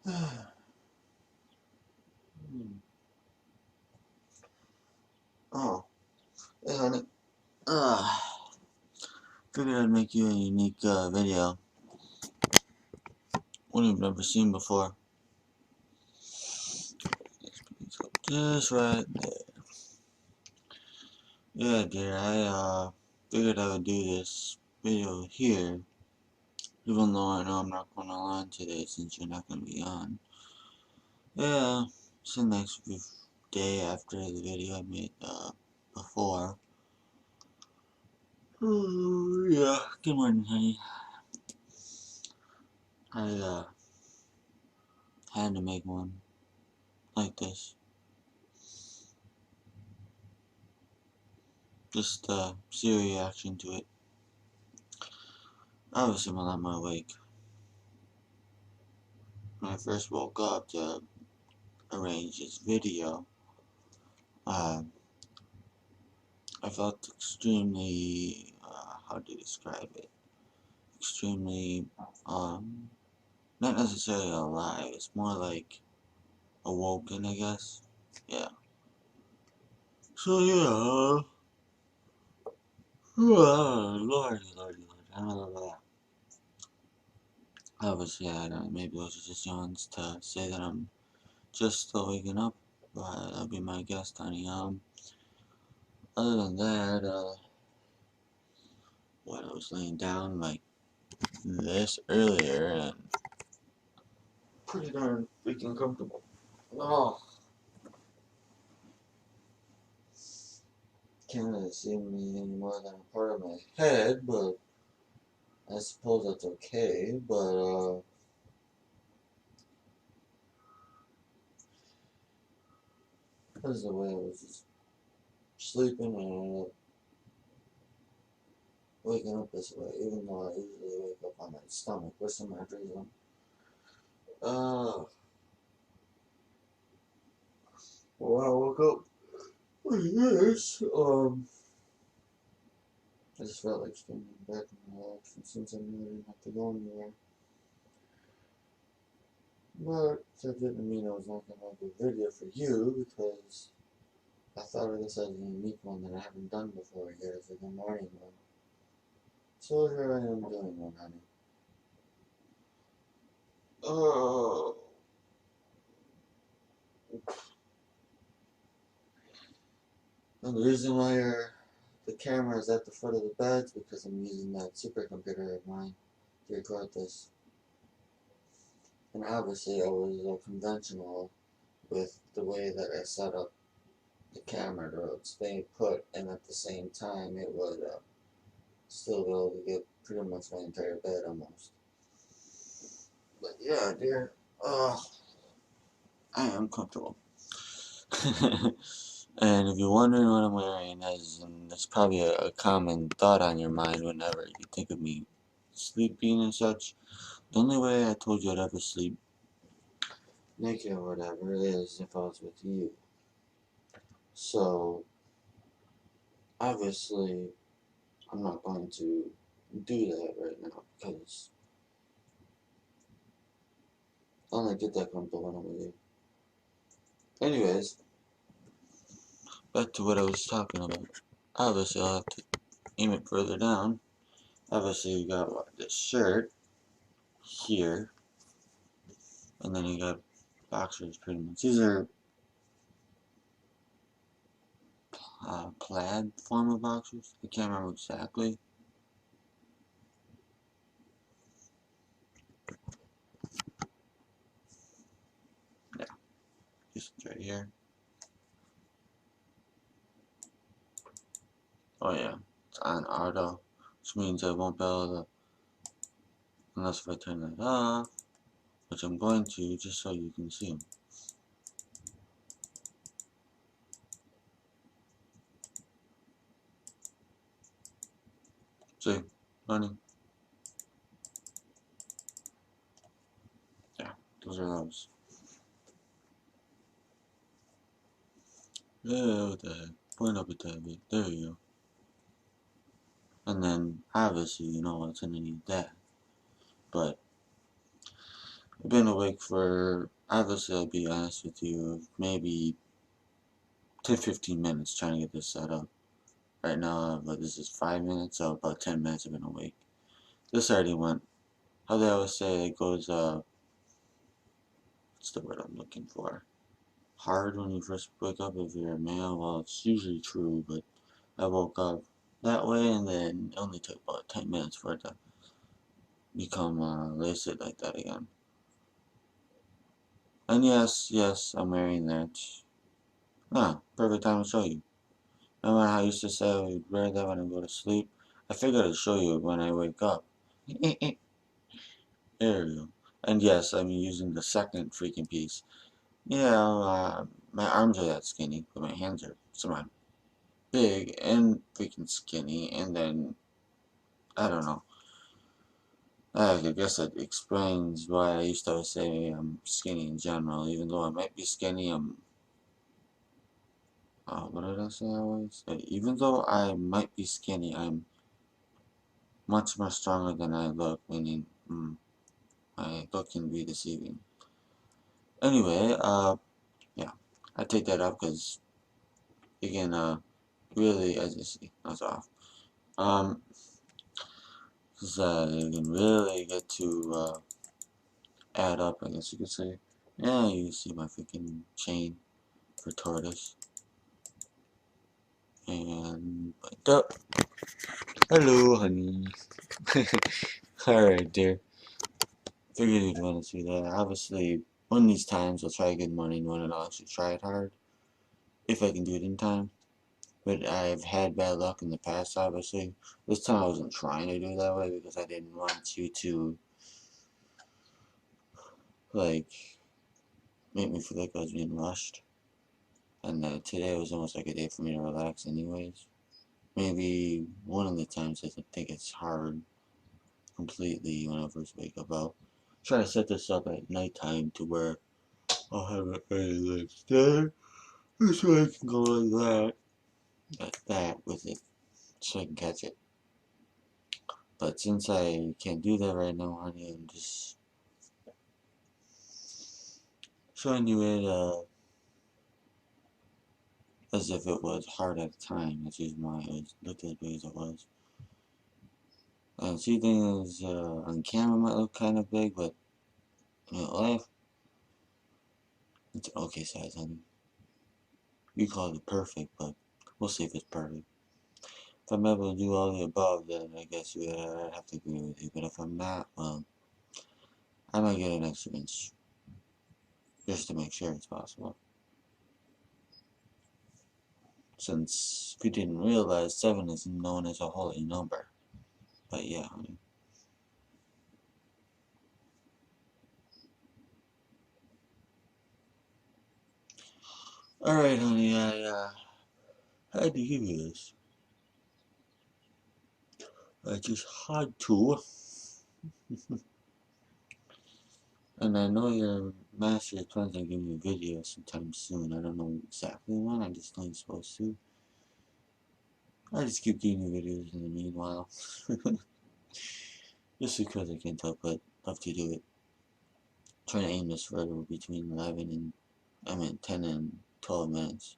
Oh, hey honey. Figured I'd make you a unique video. One you've never seen before. Just right there. Yeah, dear, I figured I would do this video here. Even though I know I'm not going on today since you're not going to be on. Yeah, it's the next day after the video I made before. Oh, yeah. Good morning, honey. I had to make one like this. Just see your reaction to it. Obviously, while I'm awake. When I first woke up to arrange this video, I felt extremely, how to describe it? Extremely, not necessarily alive. It's more like awoken, I guess. Yeah. So yeah. Lordy. Obviously, I don't. Maybe those are just yawns to say that I'm just still waking up. But that'll be my guess, honey. Other than that, when I was laying down like this earlier and pretty darn freaking comfortable. Oh, can't really see me any more than a part of my head, but I suppose that's okay. But this is the way I was just sleeping and I ended up waking up this way, even though I usually wake up on my stomach for some odd reason. When I woke up like this, I just felt like staying back in my life, and since I knew I didn't have to go anywhere. But that didn't mean I was not going to make a video for you, because I thought of this as a unique one that I haven't done before here as a good morning one. So here I am doing one, honey. Oh. And the reason why the camera is at the foot of the bed is because I'm using that supercomputer of mine to record this. And obviously I was conventional with the way that I set up the camera to stay put, and at the same time it would still be able to get pretty much my entire bed almost. But yeah, dear, I am comfortable. And if you're wondering what I'm wearing, and that's probably a common thought on your mind whenever you think of me sleeping and such, the only way I told you I'd ever sleep naked or whatever is if I was with you. So, obviously, I'm not going to do that right now because I only get that comfortable when I'm with you. Anyways, back to what I was talking about. Obviously, I'll have to aim it further down. Obviously, you got what, this shirt here, and then you got boxers pretty much. These are plaid form of boxers. I can't remember exactly. Yeah, just right here. Oh yeah, it's on auto, which means I won't be able to, unless if I turn that off, which I'm going to, just so you can see them. See, honey? Yeah, those are those. Yeah, what the heck? Point up a tad bit. There you go. And then, obviously, you know what's underneath that. But, I've been awake for, obviously I'll be honest with you, maybe 10-15 minutes trying to get this set up. Right now, but this is 5 minutes, so about 10 minutes I've been awake. This already went, how they always say, it goes, what's the word I'm looking for? Hard when you first wake up if you're a male. Well, it's usually true, but I woke up that way, and then it only took about 10 minutes for it to become lucid like that again. And yes, I'm wearing that. Ah, perfect time to show you. Remember how I used to say I would wear that when I go to sleep? I figured I'd show you when I wake up. There we go. And yes, I'm using the second freaking piece. Yeah, my arms are that skinny, but my hands are somewhat big and freaking skinny, and then, I don't know. I guess that explains why I used to always say I'm skinny in general, even though I might be skinny, what did I say always? Even though I might be skinny, I'm much more stronger than I look, meaning, my look can be deceiving. Anyway, yeah, I take that up because you can, really, as you see, that's off. Cause, you can really get to, add up, I guess you could say. Yeah, you see my freaking chain for Taurus. And, wake up. Hello, honey. Alright, dear. Figured you'd want to see that. Obviously, one of these times I'll try Good Morning when I'll actually try it hard. If I can do it in time. But I've had bad luck in the past, obviously. This time I wasn't trying to do it that way because I didn't want you to, like, make me feel like I was being rushed. And today was almost like a day for me to relax anyways. Maybe one of the times I think it's hard completely when I first wake up. I'll try to set this up at nighttime to where I'll have it ready the next day. So I can go like that with it, so I can catch it. But since I can't do that right now, honey, I'm just showing you it as if it was hard at the time. That's just why it looked as big as it was. And see, things on camera might look kind of big, but in real life, it's an okay size, honey. You call it perfect, but we'll see if it's perfect. If I'm able to do all the above, then I guess I'd have to agree with you. But if I'm not, well, I might get an extra inch just to make sure it's possible. Since if you didn't realize, 7 is known as a holy number. But yeah, honey. Alright, honey, I had to give you this. I just had to. And I know your master plans on giving me a video sometime soon. I don't know exactly when, I just know he's supposed to. I just keep giving you videos in the meanwhile. Just because I can't help but love to do it. Trying to aim this for between 10 and 12 minutes.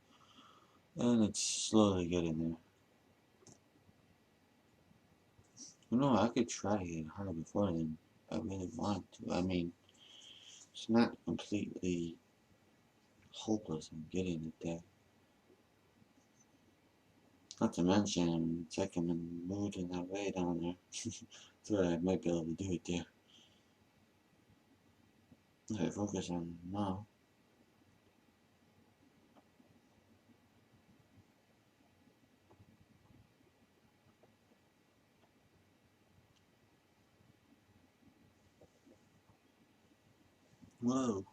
And it's slowly getting there. You know, I could try to get harder before then. I really want to. I mean, it's not completely hopeless in getting it there. Not to mention, it's like I'm in the mood in that way down there. So I might be able to do it there. Okay, focus on now. Whoa.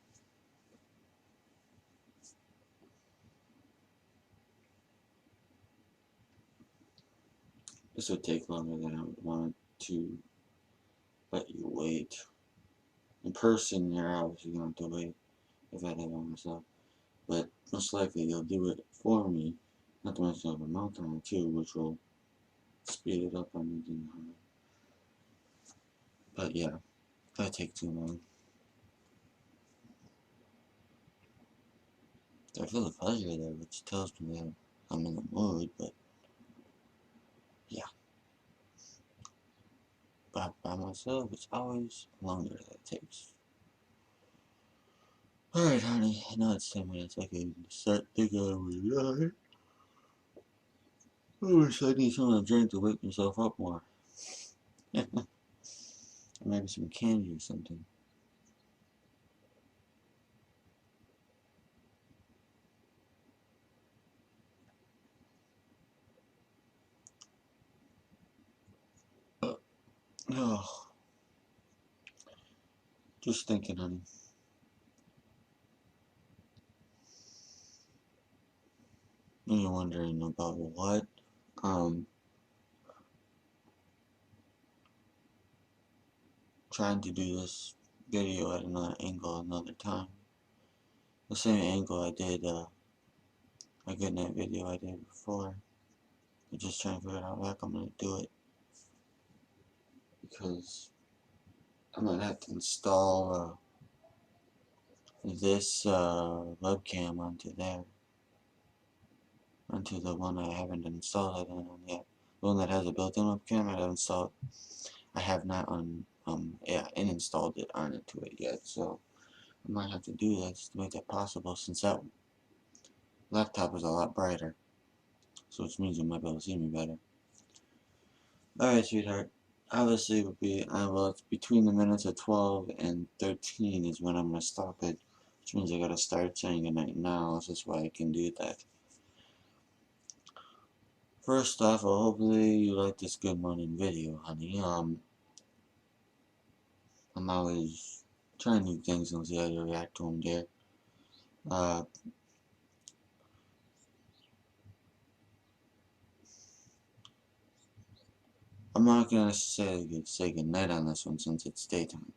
This would take longer than I would want to let you wait. In person, you're obviously going to have to wait if I did it by myself. But most likely you'll do it for me. Not to mention have a mount on it too, which will speed it up on me. But yeah, that take too long. I feel the pleasure there, which tells me that I'm in the mood, but yeah. But by myself, it's always longer that it takes. Alright, honey, I know it's 10 minutes. I can start thinking of it. I wish I need something to drink to wake myself up more. Maybe some candy or something. Oh, just thinking, honey. You're wondering about what? Trying to do this video at another angle another time. The same angle I did a good night video I did before. I'm just trying to figure out how I'm gonna do it. Because I might have to install this webcam onto there. Onto the one I haven't installed it on yet. The one that has a built-in webcam I have installed. I have not installed it onto it yet, so I might have to do that just to make that possible, since that laptop is a lot brighter. So which means you might be able to see me better. Alright, sweetheart. Obviously, it's between the minutes of 12 and 13 is when I'm going to stop it. Which means I gotta start saying goodnight now. This is why I can do that. First off, hopefully you like this good morning video, honey. I'm always trying new things and see how you react to them, dear. I'm not gonna say goodnight on this one since it's daytime.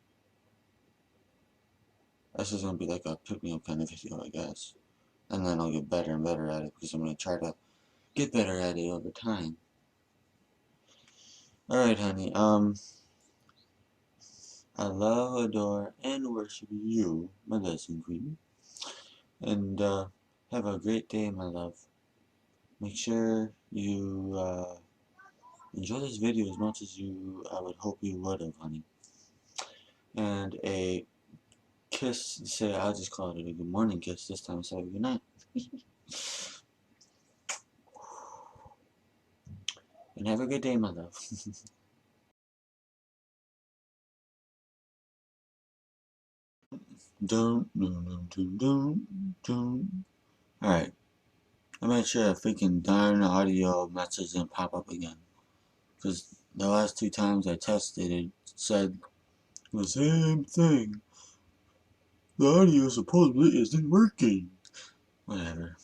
This is gonna be like a pick-me-up kind of video, I guess. And then I'll get better and better at it because I'm gonna try to get better at it over time. Alright, honey, I love, adore, and worship you, my blessing queen. And, have a great day, my love. Make sure you, enjoy this video as much as I would hope you would have, honey. And a kiss, I'll just call it a good morning kiss this time, so good night. And have a good day, my love. Alright. I'm not sure if freaking darn audio message didn't pop up again. Because the last 2 times I tested it said the same thing. The audio supposedly isn't working. Whatever.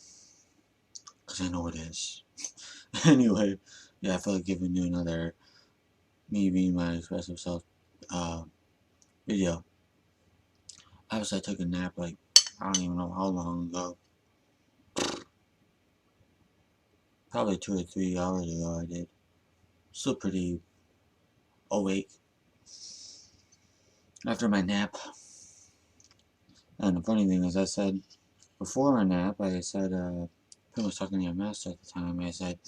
Because I know it is. Anyway, yeah, I feel like giving you another me being my expressive self video. Obviously, I took a nap like, I don't even know how long ago. Probably 2 or 3 hours ago I did. Still pretty awake after my nap. And the funny thing is, I said, before my nap, I said, I was talking to your master at the time, I said,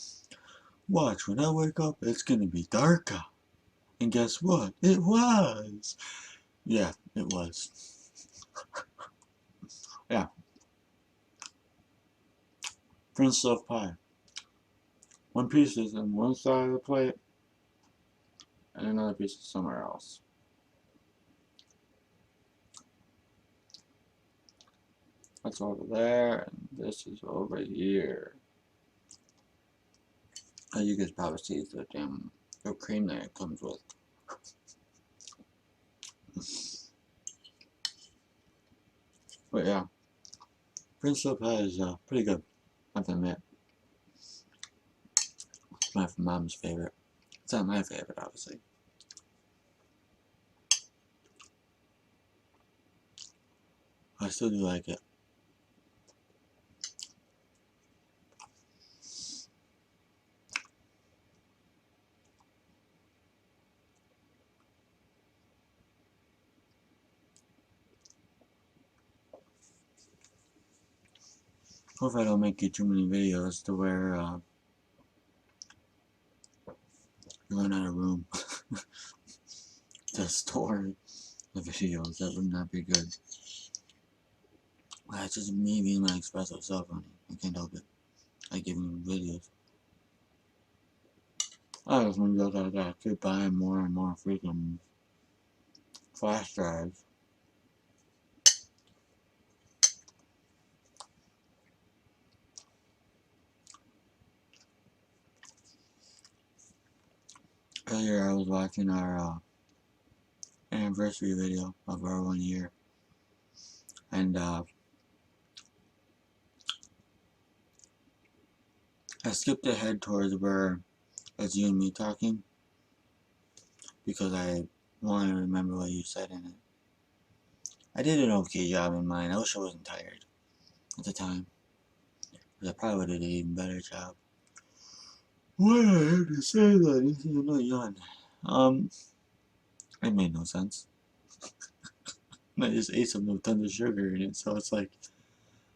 watch, when I wake up, it's gonna be darker. And guess what? It was! Yeah, it was. Yeah. French stuffed pie. One piece is on one side of the plate, and another piece is somewhere else. That's over there, and this is over here. As you can probably see, the damn cream that it comes with. But yeah, French stuffed pie is pretty good, I have to admit. It's my mom's favorite. It's not my favorite, obviously. I still do like it. hopefully I don't make you too many videos to where you run out of room to store the videos. That would not be good. That's just me being my expressive self, honey. I can't help it. I give you videos. I just want to go like that. Keep buying more and more freaking flash drives. Earlier I was watching our anniversary video of our 1 year. And I skipped ahead towards where it's you and me talking. Because I want to remember what you said in it. I did an okay job in mine. I wish I wasn't tired at the time. Because I probably would have did an even better job. Why do I have to say that? You're not young. It made no sense. I just ate some with tons of sugar in it, so it's like,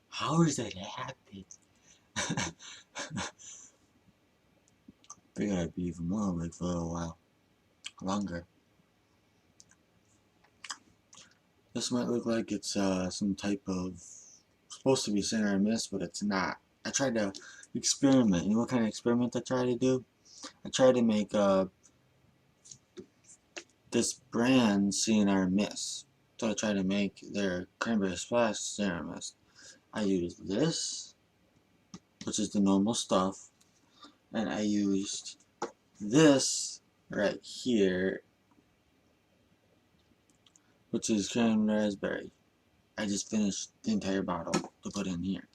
how is that happening? Figured I'd be even more awake for a little while longer. This might look like it's some type of supposed to be center and miss, but it's not. I tried to experiment. You know what kind of experiment I tried to do? I tried to make this brand CNR Mist. So I tried to make their cranberry splash CNR Mist. I used this, which is the normal stuff, and I used this right here, which is cranberry raspberry. I just finished the entire bottle to put in here.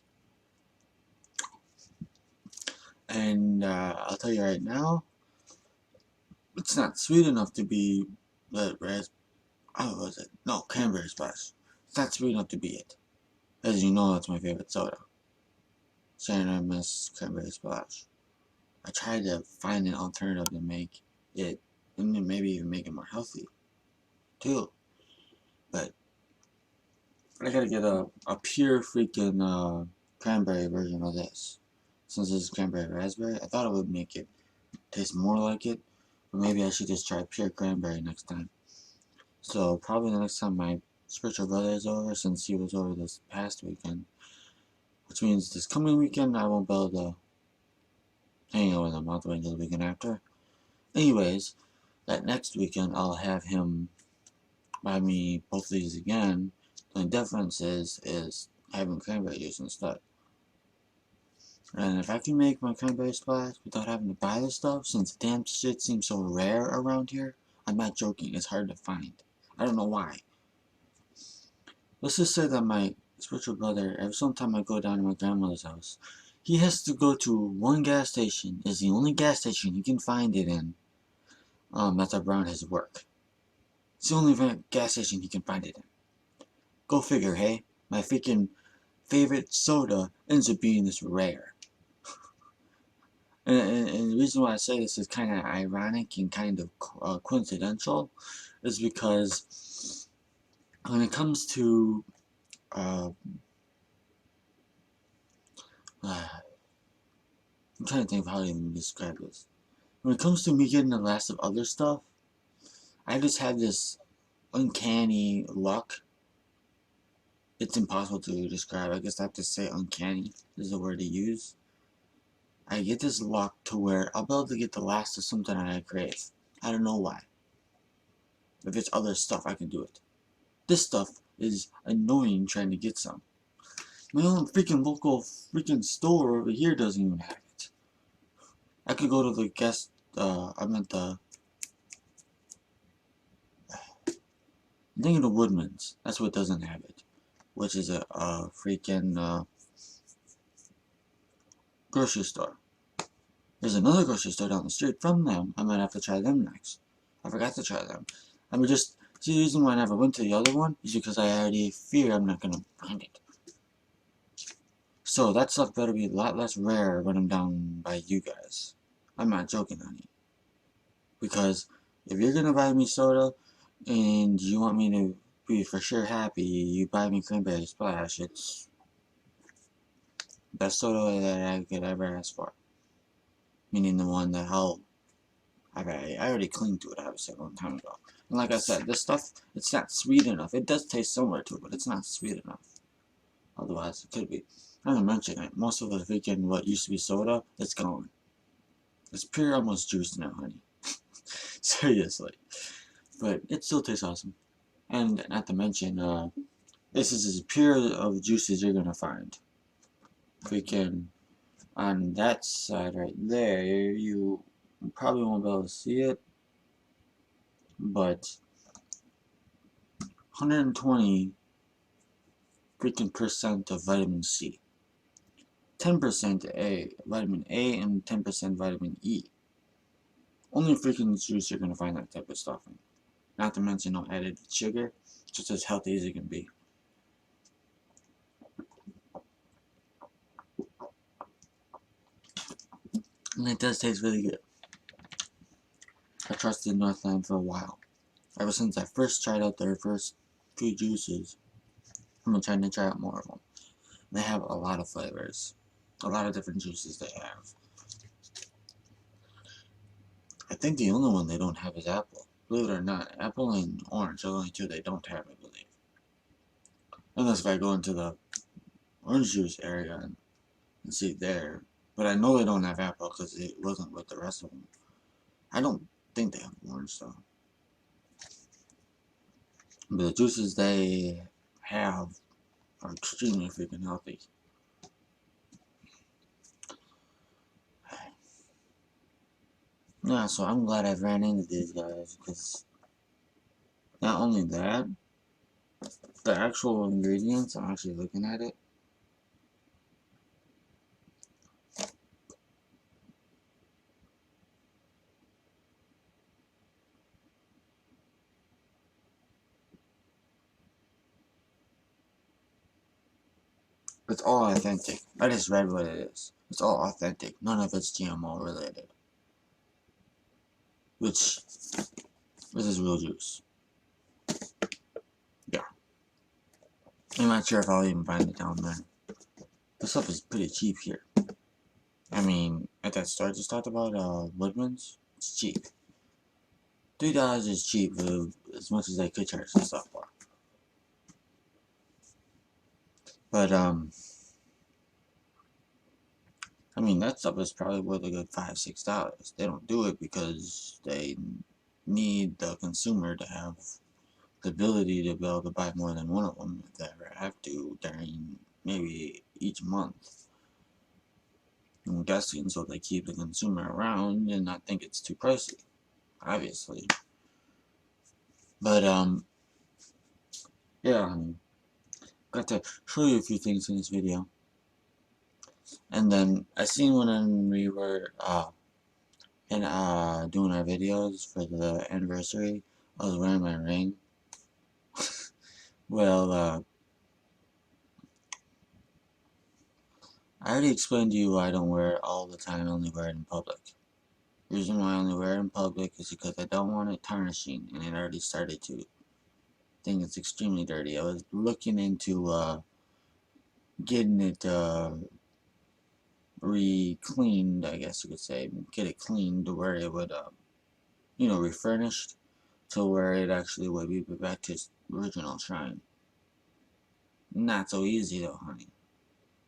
And I'll tell you right now, it's not sweet enough to be cranberry splash. It's not sweet enough to be it. As you know, that's my favorite soda. CNR Mist cranberry splash. I tried to find an alternative to make it, and maybe even make it more healthy, too. But I gotta get a pure freaking cranberry version of this. Since this is cranberry raspberry, I thought it would make it taste more like it. But maybe I should just try pure cranberry next time. So probably the next time my spiritual brother is over, since he was over this past weekend, which means this coming weekend I won't be able to hang out with him. I'll have to wait until the weekend after. Anyways, that next weekend I'll have him buy me both of these again. The difference is having cranberry juice instead. And if I can make my cranberry splash without having to buy this stuff, since damn shit seems so rare around here, I'm not joking, it's hard to find. I don't know why. Let's just say that my spiritual brother, every time I go down to my grandmother's house, he has to go to one gas station. It's the only gas station he can find it in. That's around his work. It's the only gas station he can find it in. Go figure, hey? My freaking favorite soda ends up being this rare. And the reason why I say this is kind of ironic and kind of coincidental is because when it comes to I'm trying to think of how to even describe this. When it comes to me getting the last of other stuff, I just have this uncanny luck. It's impossible to describe. I guess I have to say uncanny is the word to use. I get this luck to where I'll be able to get the last of something that I crave. I don't know why. If it's other stuff, I can do it. This stuff is annoying trying to get some. My own freaking local freaking store over here doesn't even have it. I could go to the I'm thinking of Woodman's. That's what doesn't have it. Which is a freaking grocery store. There's another grocery store down the street from them. I might have to try them next. I forgot to try them. I mean, see, the reason why I never went to the other one is because I already fear I'm not going to find it. So that stuff better be a lot less rare when I'm down by you guys. I'm not joking, honey. Because if you're going to buy me soda and you want me to be for sure happy, you buy me cranberry splash, it's best soda that I could ever ask for. Meaning the one that I already cleaned to it, obviously, a long time ago. And like I said, this stuff, it's not sweet enough. It does taste similar to it, but it's not sweet enough. Otherwise, it could be. I didn't mention it. Most of the freaking what used to be soda, it's gone. It's pure almost juice now, honey. Seriously. But it still tastes awesome. And not to mention, this is as pure of juices you're gonna find. Freaking on that side right there, you probably won't be able to see it, but 120 freaking percent of vitamin C, 10% vitamin A, and 10% vitamin E. Only freaking juice you're gonna find that type of stuff in. Not to mention no added sugar, just as healthy as it can be. And it does taste really good. I trusted Northland for a while. Ever since I first tried out their first few juices, I've been trying to try out more of them. They have a lot of flavors. A lot of different juices they have. I think the only one they don't have is apple. Believe it or not, apple and orange are the only two they don't have, I believe. Unless if I go into the orange juice area and see there. But I know they don't have apple because it wasn't with the rest of them. I don't think they have orange though. But the juices they have are extremely freaking healthy. Yeah, so I'm glad I've ran into these guys because not only that, the actual ingredients, I'm actually looking at it. It's all authentic. I just read what it is. It's all authentic. None of it's GMO related. Which, this is real juice. Yeah. I'm not sure if I'll even find it down there. This stuff is pretty cheap here. I mean, at that store I just talked about, Woodman's, it's cheap. $3 is cheap for as much as they could charge this stuff for. But, I mean, that stuff is probably worth a good $5, $6. They don't do it because they need the consumer to have the ability to be able to buy more than one of them if they ever have to during maybe each month. I'm guessing so they keep the consumer around and not think it's too pricey, obviously. But, yeah, I mean, got to show you a few things in this video. And then I seen when we were doing our videos for the anniversary, I was wearing my ring. Well, I already explained to you why I don't wear it all the time, I only wear it in public. The reason why I only wear it in public is because I don't want it tarnishing, and it already started to. I think it's extremely dirty. I was looking into getting it re-cleaned, I guess you could say, get it cleaned to where it would, you know, refurnished to where it actually would be back to its original shine. Not so easy though, honey.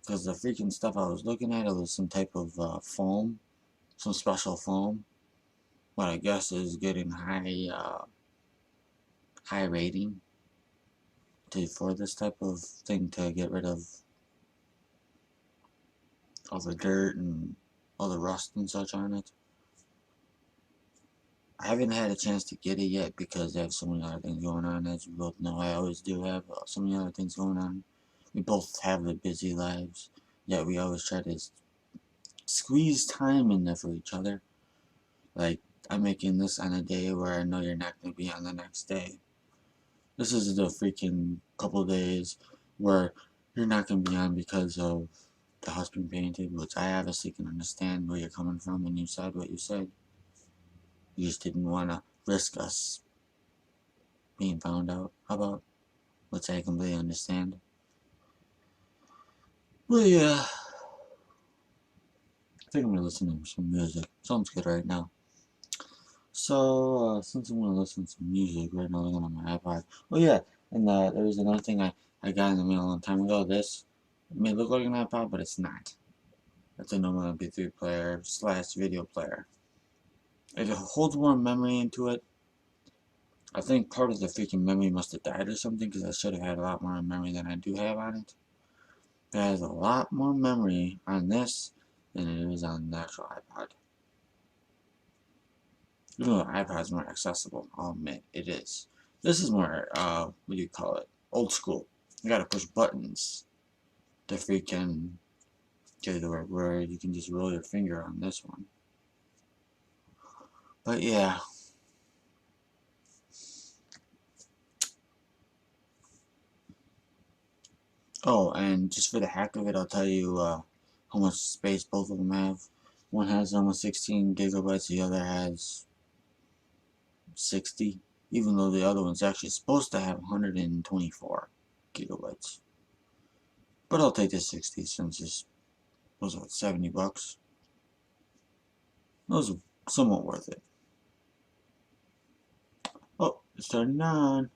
Because the freaking stuff I was looking at, it was some type of foam, some special foam. What I guess is getting high rating for this type of thing to get rid of all the dirt and all the rust and such on it. I haven't had a chance to get it yet because I have so many other things going on. As you both know, I always do have so many other things going on. We both have the busy lives, yet we always try to squeeze time in there for each other. Like, I'm making this on a day where I know you're not going to be on the next day. This is the freaking couple days where you're not going to be on because of the house being painted, which I obviously can understand where you're coming from when you said what you said. You just didn't want to risk us being found out about, which I completely understand. Well, yeah, think I'm gonna listen to some music. Sounds good right now. So, since I'm gonna listen to some music right now, looking on my iPod. Oh yeah, and there was another thing I got in the mail a long time ago. This may look like an iPod, but it's not. It's a normal MP3 player / video player. It holds more memory into it. I think part of the freaking memory must have died or something, because I should have had a lot more memory than I do have on it. It has a lot more memory on this than it is on the actual iPod. Even though the iPod's more accessible, I'll admit it is. This is more, what do you call it? Old school. You gotta push buttons to freaking get it to where you can just roll your finger on this one. But yeah. Oh, and just for the heck of it, I'll tell you how much space both of them have. One has almost 16 gigabytes, the other has 60, even though the other one's actually supposed to have 124 gigabytes. But I'll take the 60 since it's, was what, 70 bucks? Those are somewhat worth it. Oh, it's turning on.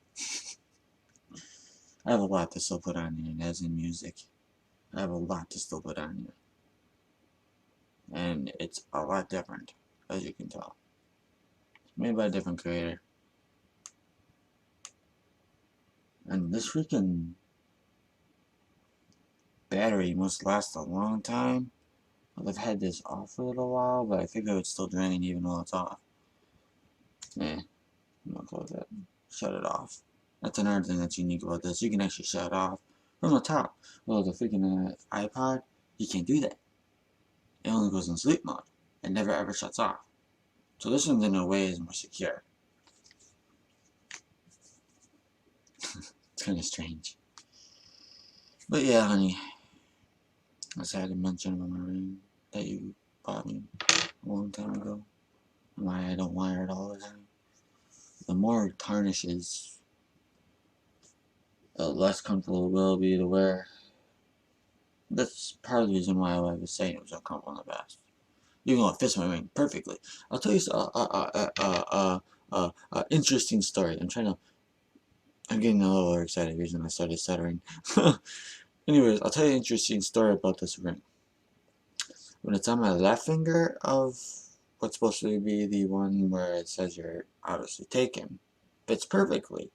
I have a lot to still put on here, and as in music, I have a lot to still put on here. And it's a lot different, as you can tell. It's made by a different creator. And this freaking battery must last a long time. I've had this off for a little while, but I think it would still drain even though it's off. I'm gonna close that. Shut it off. That's another thing that's unique about this. You can actually shut it off from the top. Well, the freaking iPod, you can't do that. It only goes in sleep mode. It never ever shuts off. So this one in a way is more secure. It's kind of strange. But yeah, honey. As I had to mention about my ring that you bought me a long time ago. Why I don't wear it all the time. The more it tarnishes, the less comfortable it will be to wear. That's part of the reason why I was saying it was uncomfortable in the past. Even though it fits my ring perfectly. I'll tell you interesting story. I'm getting a little excited. The reason I started stuttering. Anyways, I'll tell you an interesting story about this ring. When it's on my left finger of what's supposed to be the one where it says you're obviously taken, fits perfectly.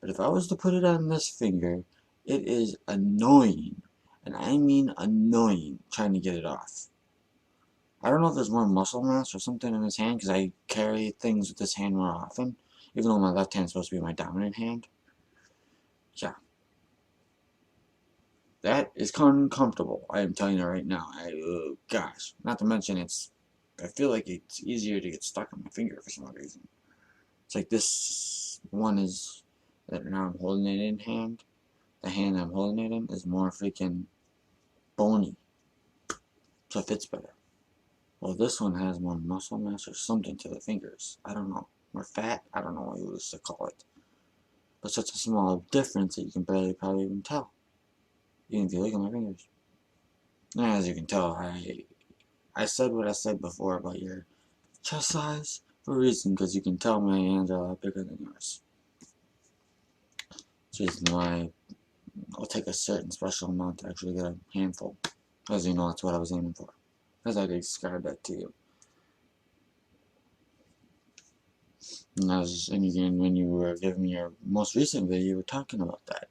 But if I was to put it on this finger, it is annoying. And I mean annoying trying to get it off. I don't know if there's more muscle mass or something in this hand, because I carry things with this hand more often, even though my left hand is supposed to be my dominant hand. Yeah. That is uncomfortable, I am telling you right now. Gosh. Not to mention I feel like it's easier to get stuck on my finger for some reason. It's like this one is, that now I'm holding it in hand. The hand I'm holding it in is more freaking bony. So it fits better. Well, this one has more muscle mass or something to the fingers. I don't know. More fat? I don't know what you used to call it. But such a small difference that you can barely probably even tell. Even if you look at my fingers. And as you can tell, I said what I said before about your chest size for a reason, because you can tell my hands are a lot bigger than yours. Which is why I'll take a certain special amount to actually get a handful. As you know, that's what I was aiming for. As I described that to you. And again, when you were giving me your most recent video, you were talking about that.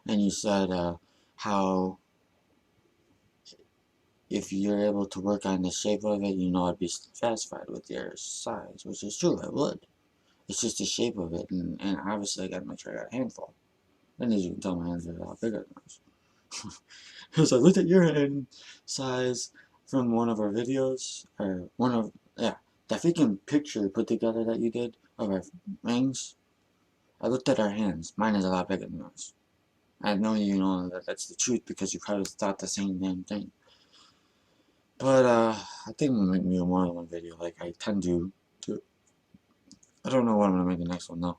And you said how if you're able to work on the shape of it, you know I'd be satisfied with your size, which is true, I would. It's just the shape of it, and obviously I gotta make sure I got a handful. And as you can tell, my hands are a lot bigger than yours. Because I looked at your hand size from one of our videos, or that freaking picture put together that you did of our rings. I looked at our hands. Mine is a lot bigger than yours. I know you know that that's the truth, because you probably thought the same damn thing. But I think I'm gonna make me a more than one video, like I tend to. I don't know what I'm gonna make the next one though.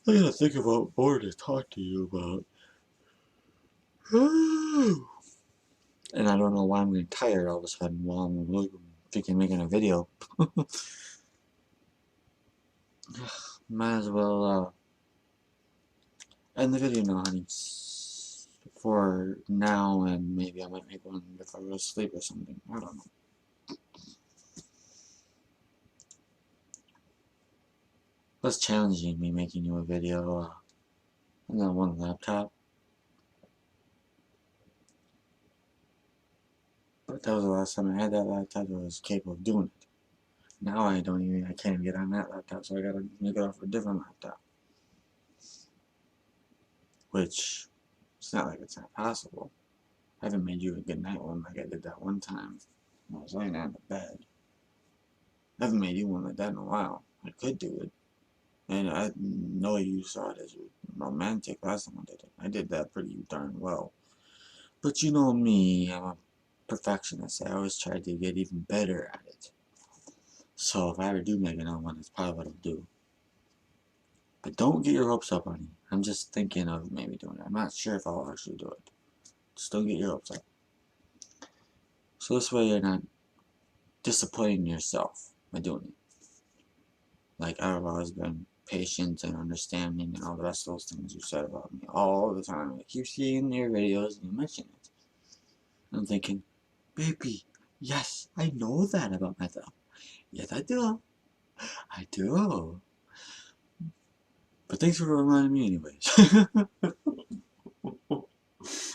I gotta think about more to talk to you about. And I don't know why I'm getting tired all of a sudden while I'm thinking making a video. Might as well end the video now, honey. For now, and maybe I might make one before I go to sleep or something. I don't know. That's challenging, me making you a video on that one laptop. But that was the last time I had that laptop that was capable of doing it. Now I can't even get on that laptop, so I gotta make it off a different laptop. Which, it's not like it's not possible. I haven't made you a good night one like I did that one time when I was laying on the bed. I haven't made you one like that in a while. I could do it. And I know you saw it as romantic last time I did it. I did that pretty darn well. But you know me, I'm a perfectionist. I always try to get even better at it. So if I ever do make another one, that's probably what I'll do. But don't get your hopes up, honey. I'm just thinking of maybe doing it. I'm not sure if I'll actually do it. Just don't get your hopes up. So this way you're not disappointing yourself by doing it. Like I've always been patient and understanding and all the rest of those things you said about me all the time. I keep seeing your videos and you mention it. I'm thinking, baby, yes, I know that about myself. Yes, I do. I do. But thanks for reminding me anyways.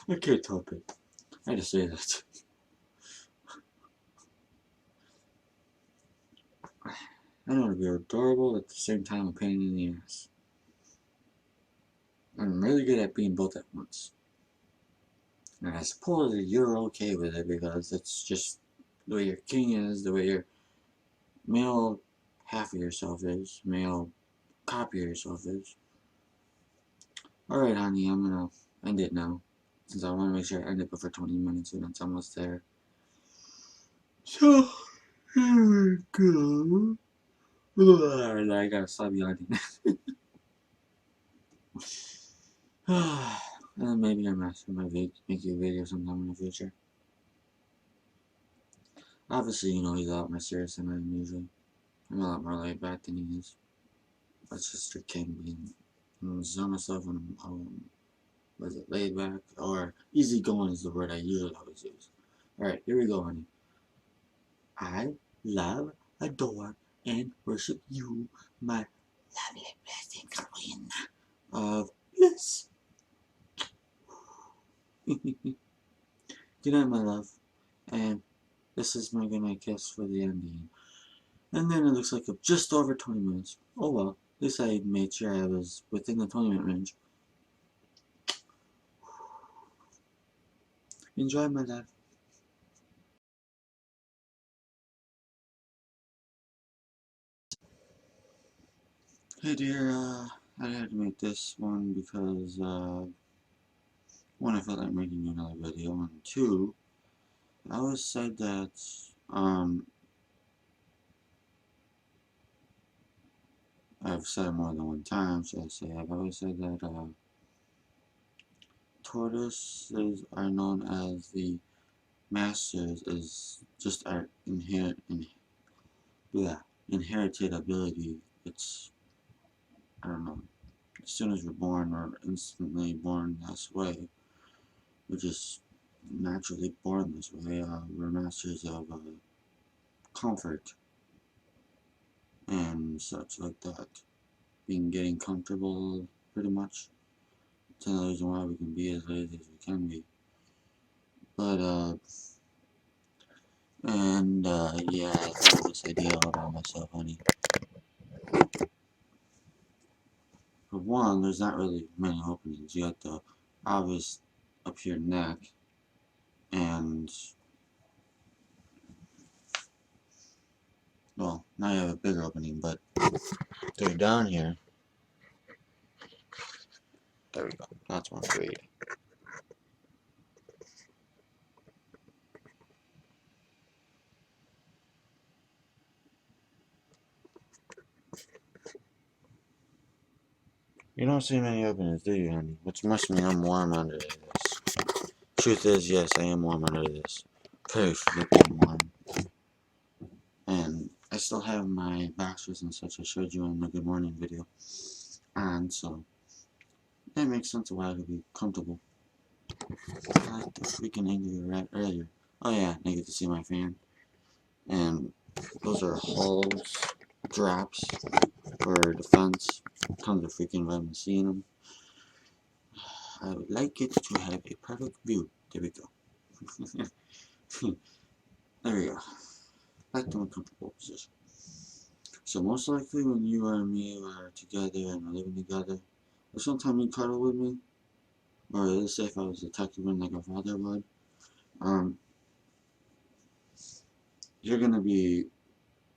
I can't help it. I just say that. I know you're adorable at the same time a pain in the ass. I'm really good at being both at once. And I suppose you're okay with it because it's just the way your king is, the way your male half of yourself is, male copy of yourself is. Alright, honey, I'm gonna end it now. Since I want to make sure I end it before 20 minutes and it's almost there. So, here we go. I gotta stop yawning. And maybe I'm asking my make you a video sometime in the future. Obviously, you know he's a lot more serious than I am usually. I'm a lot more laid back than he is. That's just your king being. I'm zone myself when I'm was it laid back or easygoing is the word I usually always use. Alright, here we go, honey. I love, adore, and worship you, my lovely blessed queen of bliss. Good night, my love. And this is my goodnight kiss for the ending. And then it looks like just over 20 minutes. Oh well, at least I made sure I was within the 20-minute range. Enjoy, my love. Hey dear, I had to make this one because, one, I felt like making another video, and two, I always said that, I've said it more than one time, should I say, I've always said that, tortoises are known as the masters, is just our inherited ability. It's, I don't know, as soon as we're born, we're instantly born this way. We're just naturally born this way. We're masters of comfort and such like that. Getting comfortable, pretty much. It's another reason why we can be as lazy as we can be. But, yeah, I thought of this idea all by myself, honey. For one, there's not really many openings. You got the obvious up your neck, and, well, now you have a bigger opening, but they're down here. There we go. That's one great. You don't see many openings, do you, honey? Which must mean I'm warm under this. Truth is, yes, I am warm under this. Very flipping warm. And I still have my boxers and such I showed you in the good morning video. And so, that makes sense why I would be comfortable. I like the freaking angry rat earlier. Oh yeah, I get to see my fan. And those are hulls, drops for defense. Tons of freaking vitamin C in them. I would like it to have a perfect view. There we go. There we go. Back to a comfortable position. So most likely when you and me are together and are living together, or sometime you cuddle with me, or let's say if I was a tucking in like a father would, you're gonna be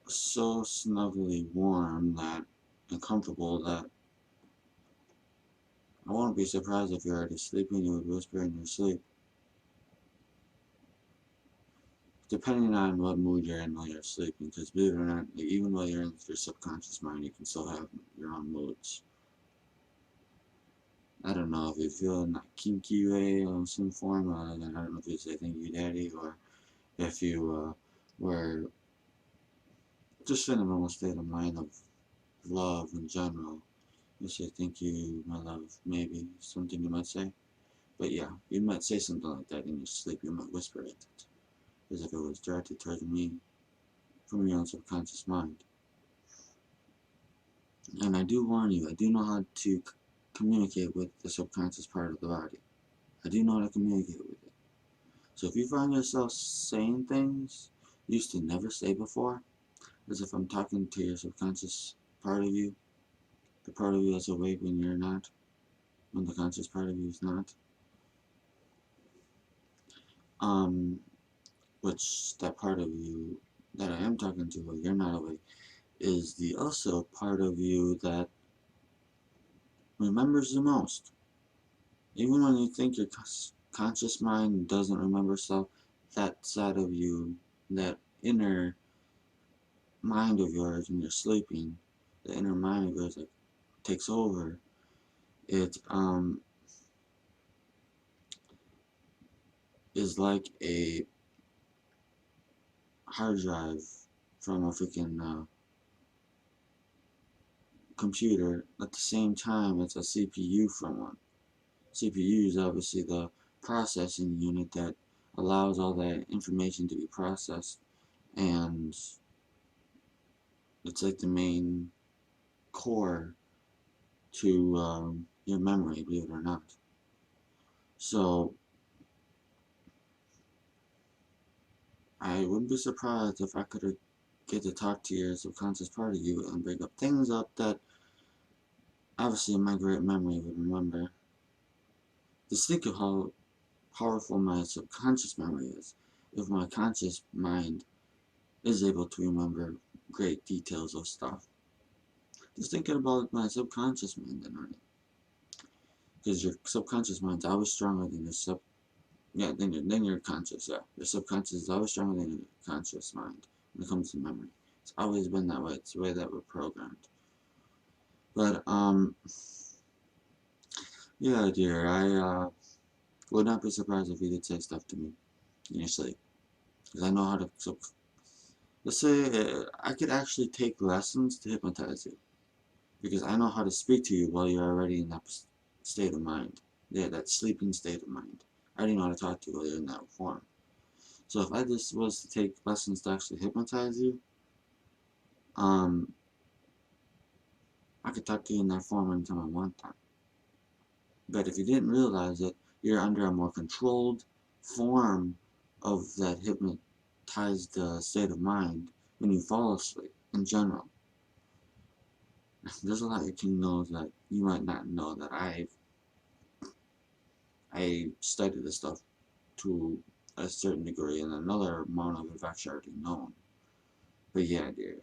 so snugly warm that and comfortable that I won't be surprised if you're already sleeping. You would whisper in your sleep, depending on what mood you're in while you're sleeping. Because believe it or not, even while you're in your subconscious mind, you can still have your own moods. I don't know if you feel in that kinky way in some form. I don't know if you say thank you, daddy, or if you were just in a normal state of mind of love in general. You say thank you, my love, maybe something you might say. But yeah, you might say something like that in your sleep. You might whisper it as if it was directed towards me from your own subconscious mind. And I do warn you, I do know how to communicate with the subconscious part of the body. I do know how to communicate with it. So if you find yourself saying things you used to never say before, as if I'm talking to your subconscious part of you, the part of you that's awake when you're not, when the conscious part of you is not, which that part of you that I am talking to while you're not awake is the also part of you that remembers the most. Even when you think your conscious mind doesn't remember stuff, that side of you, that inner mind of yours when you're sleeping, the inner mind of yours that takes over, it is like a hard drive from a freaking computer. At the same time, it's a CPU from one. CPU is obviously the processing unit that allows all that information to be processed, and it's like the main core to your memory, believe it or not. So I wouldn't be surprised if I could get to talk to your subconscious part of you and bring up things up that obviously my great memory would remember. Just think of how powerful my subconscious memory is. If my conscious mind is able to remember great details of stuff. Just thinking about my subconscious mind then, aren't it? Because your subconscious mind's always stronger than than your conscious, yeah. Your subconscious is always stronger than your conscious mind when it comes to memory. It's always been that way. It's the way that we're programmed. But, yeah, dear, I, would not be surprised if you did say stuff to me in your sleep. Because I know how to, let's say, I could actually take lessons to hypnotize you. Because I know how to speak to you while you're already in that state of mind. Yeah, that sleeping state of mind. I already know how to talk to you while you're in that form. So if I just was to take lessons to actually hypnotize you, I could talk to you in that form anytime I want that. But if you didn't realize it, you're under a more controlled form of that hypnotized state of mind when you fall asleep in general. There's a lot you can know that you might not know that I studied this stuff to a certain degree, and another amount of it I've actually already known. But yeah, dear.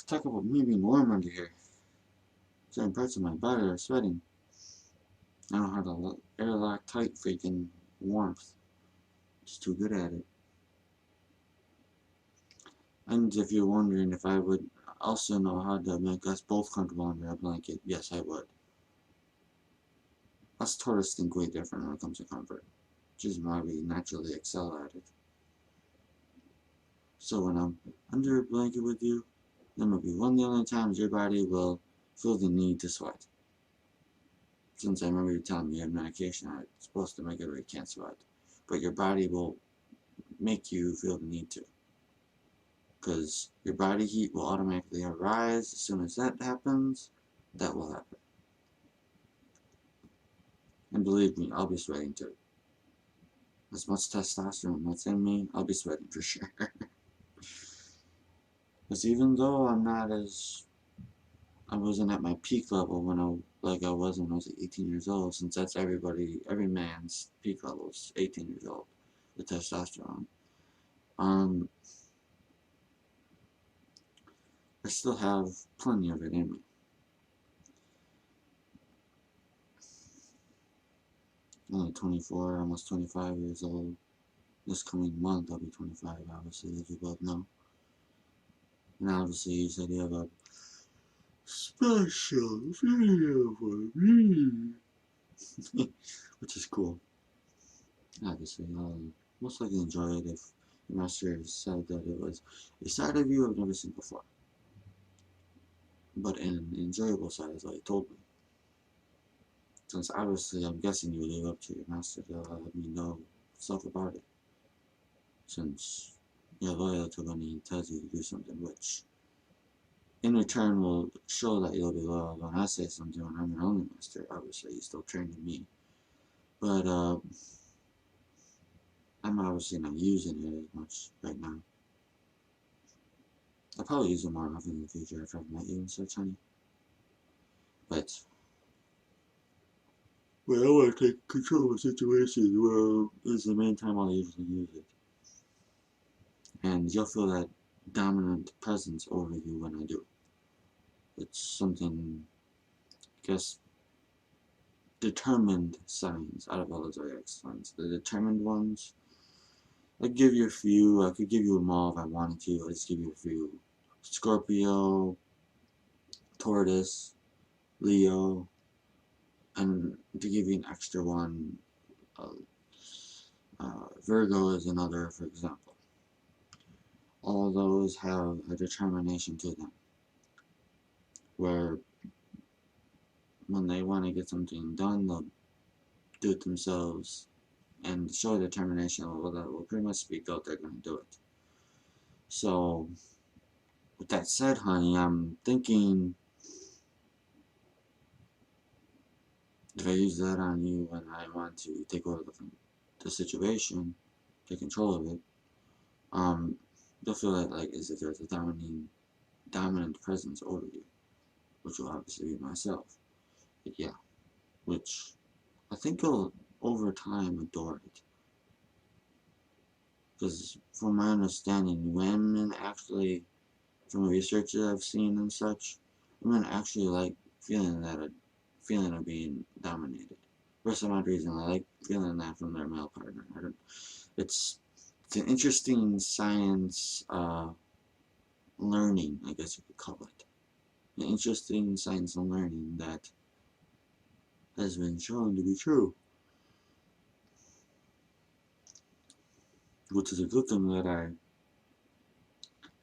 Talk about me being warm under here. Certain parts of my body are sweating. I don't have the airlock tight freaking warmth. Just too good at it. And if you're wondering if I would also know how to make us both comfortable under a blanket, yes, I would. Us Taurus think way different when it comes to comfort, which is why we naturally excel at it. So when I'm under a blanket with you, there will be one of the only times your body will feel the need to sweat. Since I remember you telling me you have medication it's supposed to make it where you can't sweat. But your body will make you feel the need to. Because your body heat will automatically rise as soon as that happens. That will happen. And believe me, I'll be sweating too. As much testosterone that's in me, I'll be sweating for sure. Because even though I wasn't at my peak level when I was when I was 18 years old, since that's every man's peak level is 18 years old, the testosterone. I still have plenty of it in me. Only 24, almost 25 years old. This coming month I'll be 25, obviously, as you both know. And obviously you said you have a special video for me. Which is cool. Obviously, I'll most likely enjoy it if the master said that it was a side of you I've never seen before. But an enjoyable side, as I told me. Since obviously I'm guessing you live up to your master to let me know stuff about it. Since you're loyal to when he tells you to do something, which in return will show that you'll be loyal when I say something when I'm your only master. Obviously, he's still training me. But I'm obviously not using it as much right now. I'll probably use it more often in the future after I've met you and such, honey. But when I want to take control of a situation, well, is the main time I'll usually use it. And you'll feel that dominant presence over you when I do. It's something, I guess, determined signs out of all the zodiac signs. The determined ones, I could give you a few. I could give you them all if I wanted to. I'll just give you a few. Scorpio, Taurus, Leo, and to give you an extra one, Virgo is another, for example. All those have a determination to them, where when they want to get something done, they'll do it themselves and show determination. Well, that will pretty much speak out they're going to do it. So, with that said, honey, I'm thinking if I use that on you when I want to take over the situation, take control of it, you'll feel like as if there's a dominant presence over you, which will obviously be myself. But yeah, which I think you'll over time adore it. Because from my understanding, women actually, from research that I've seen and such, women actually like feeling of being dominated. For some odd reason, I like feeling that from their male partner. It's an interesting science learning, I guess you could call it. An interesting science and learning that has been shown to be true. Which is a good thing that I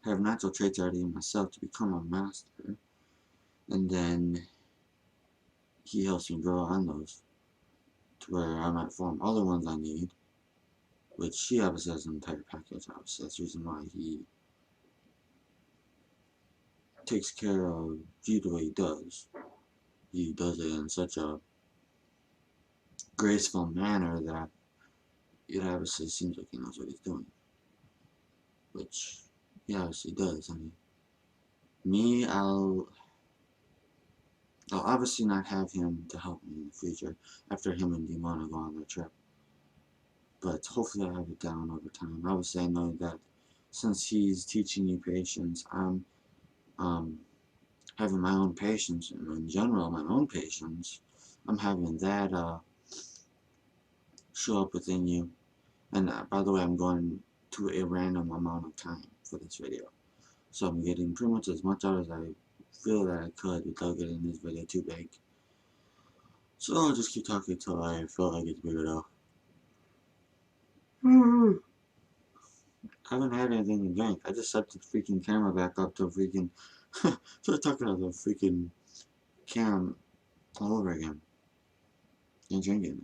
have natural traits already in myself to become a master. And then he helps me grow on those to where I might form other ones I need. Which he obviously has an entire package, obviously. That's the reason why he takes care of you the way he does. He does it in such a graceful manner that it obviously seems like he knows what he's doing. Which he obviously does. I mean, me, I'll obviously not have him to help me in the future after him and Demona go on their trip. But hopefully I'll have it down over time. Obviously I know that since he's teaching you patience, I'm having my own patience, and in general my own patience. I'm having that show up within you. And by the way, I'm going to a random amount of time for this video. So I'm getting pretty much as much out as I feel that I could without getting this video too big. So I'll just keep talking till I feel like it's big enough. I haven't had anything to drink. I just set the freaking camera back up to freaking start talking about the freaking camera all over again. And drinking.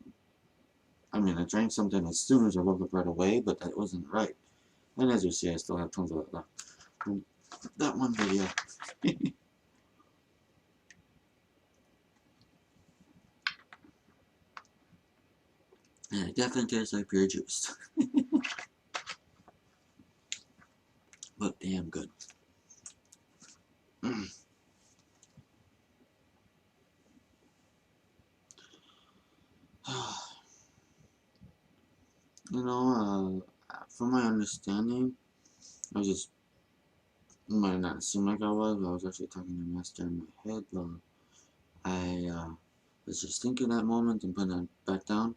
I mean, I drank something as soon as I woke up right away, but that wasn't right. And as you see, I still have tons of it left. From that one video. Yeah, it definitely tastes like pure juice. But damn good. You know, from my understanding, I just might not seem like I was actually talking to Master in my head, but I was just thinking that moment and putting it back down.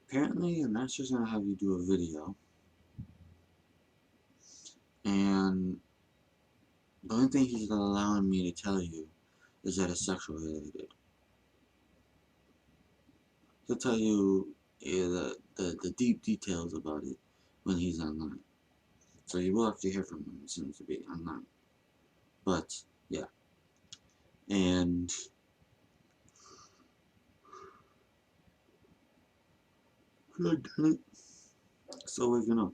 Apparently, your Master's gonna have you do a video, and the only thing he's allowing me to tell you is that it's sexual related. He'll tell you the deep details about it when he's online. So you will have to hear from him. It seems to be online. But yeah, and God damn it. So waking up.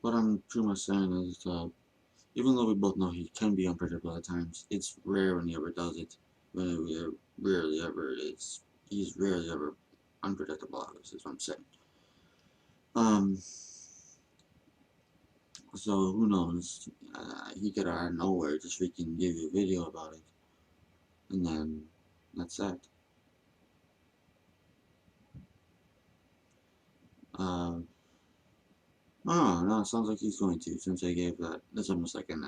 What I'm pretty much saying is, even though we both know he can be unpredictable at times, it's rare when he ever does it. When it rarely ever is. He's rarely ever unpredictable, obviously, is what I'm saying. So who knows? He could out of nowhere just freaking give you a video about it, and then that's that. Oh no, it sounds like he's going to, since I gave that. That's almost like an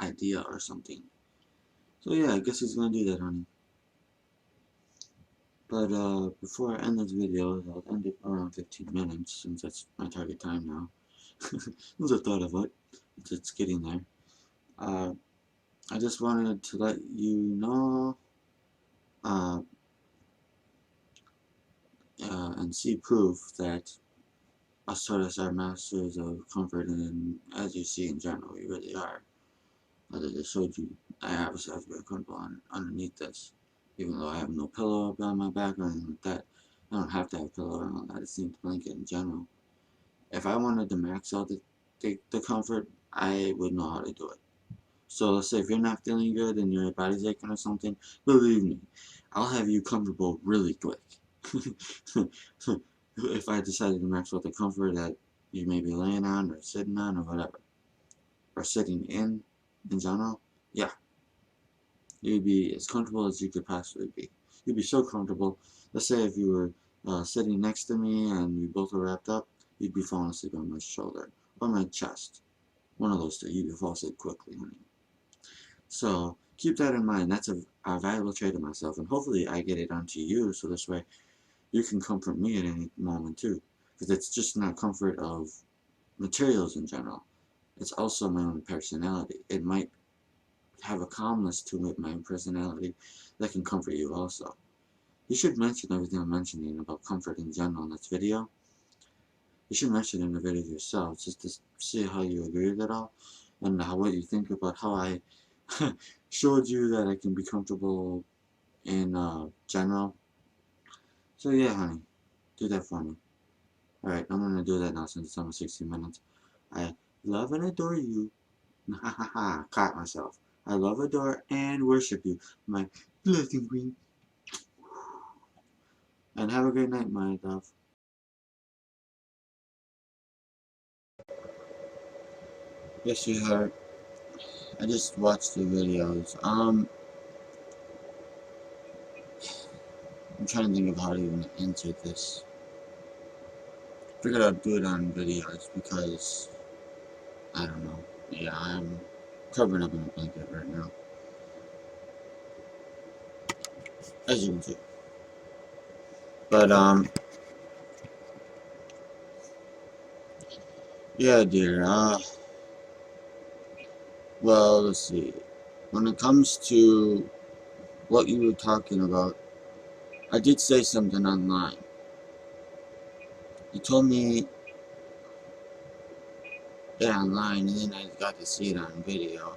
idea or something. So yeah, I guess he's gonna do that, honey. But before I end this video, I'll end it around 15 minutes, since that's my target time now. Since I thought of it, it's getting there. I just wanted to let you know, and see proof that us Taurus are masters of comfort, and as you see in general, we really are. I just showed you, I obviously have to be comfortable underneath this, even though I have no pillow on my back or anything like that. I don't have to have a pillow around. I just need the blanket in general. If I wanted to max out the comfort, I would know how to do it. So let's say if you're not feeling good and your body's aching or something, believe me, I'll have you comfortable really quick. If I decided to max out the comfort that you may be laying on or sitting on or whatever, or sitting in general, yeah, you'd be as comfortable as you could possibly be. You'd be so comfortable. Let's say if you were sitting next to me and we both were wrapped up, you'd be falling asleep on my shoulder or my chest. One of those two. You'd be falling asleep quickly, honey. So keep that in mind. That's a valuable trait of myself, and hopefully I get it onto you, so this way you can comfort me at any moment too. Because it's just not comfort of materials in general. It's also my own personality. It might have a calmness to it, my personality, that can comfort you also. You should mention everything I'm mentioning about comfort in general in this video. You should mention it in the video yourself, just to see how you agree with it all, and what you think about how I showed you that I can be comfortable in general. So yeah, honey, do that for me. Alright, I'm gonna do that now since it's almost 60 minutes. I love and adore you. Ha ha ha, caught myself. I love, adore, and worship you, my blessing queen. And have a great night, my love. Yes, sweetheart. I just watched the videos. I'm trying to think of how to even answer this. Figured I'd do it on videos because, I don't know. Yeah, I'm covered up in a blanket right now, as you can see. But, Yeah, dear. Well, let's see. When it comes to what you were talking about, I did say something online. You told me, yeah, online, and then I got to see it on video.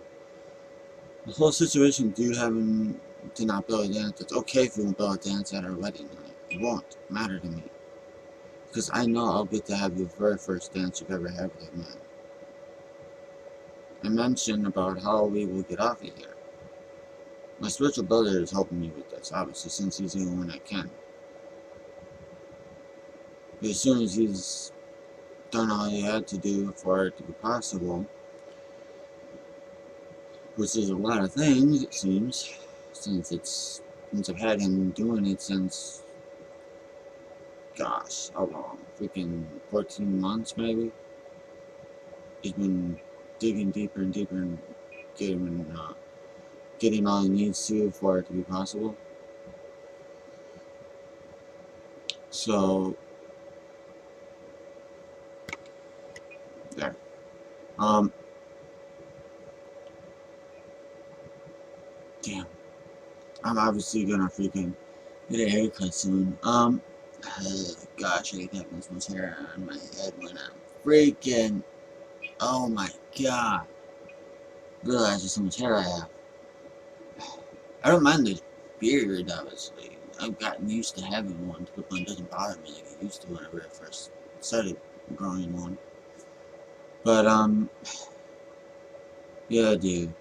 The whole situation with you having to not be able to dance, it's okay if you won't be able to dance at our wedding night. It won't matter to me. Because I know I'll get to have the very first dance you've ever had with a man. I mentioned about how we will get off of here. My spiritual brother is helping me with this, obviously, since he's the only one that can. But as soon as he's done all he had to do for it to be possible, which is a lot of things, it seems, since I've had him doing it since, gosh, how long? Freaking 14 months, maybe? He's been digging deeper and deeper and getting all he needs to for it to be possible. So, there. Damn. I'm obviously gonna freaking get a haircut soon. Gosh, I hate having this much hair on my head when I'm freaking, oh my god. Realize just how much hair I have. I don't mind the beard, obviously. I've gotten used to having one to the point it doesn't bother me like it used to whenever I first started growing one. But, yeah, dude.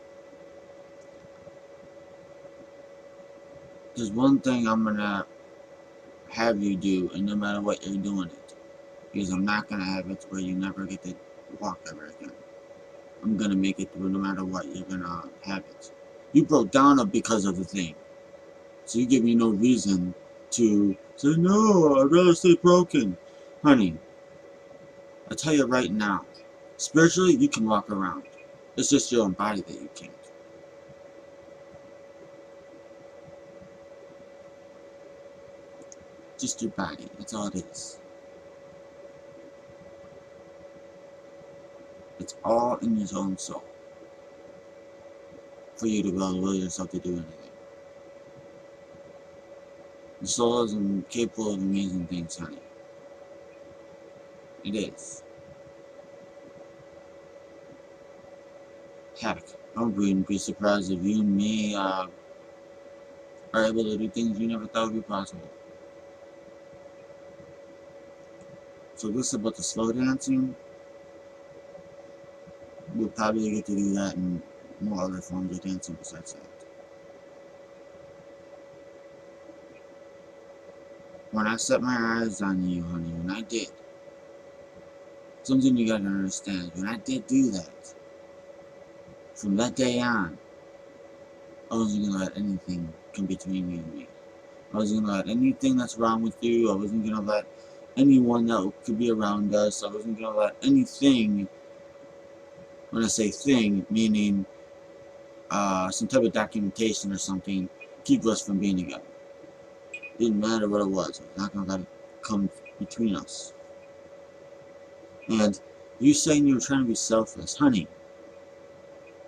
There's one thing I'm gonna have you do, and no matter what you're doing it. Because I'm not gonna have it where you never get to walk ever again. I'm gonna make it through no matter what, you're gonna have it. You broke down because of the thing. So you give me no reason to say, no, I'd rather stay broken. Honey, I tell you right now, spiritually, you can walk around. It's just your own body that you can't. Just your body, that's all it is. It's all in your own soul. For you to be able to will yourself to do anything. The soul is capable of amazing things, honey. It is. Heck, I wouldn't be surprised if you and me are able to do things you never thought would be possible. So this about the slow dancing, we'll probably get to do that in more other forms of dancing besides that. When I set my eyes on you, honey, when I did, something you gotta understand, when I did do that, from that day on, I wasn't gonna let anything come between you and me. I wasn't gonna let anything that's wrong with you, I wasn't gonna let anyone that could be around us, I wasn't gonna let anything, when I say thing, meaning some type of documentation or something, keep us from being together. It didn't matter what it was not gonna let it come between us. And you saying you were trying to be selfless, honey.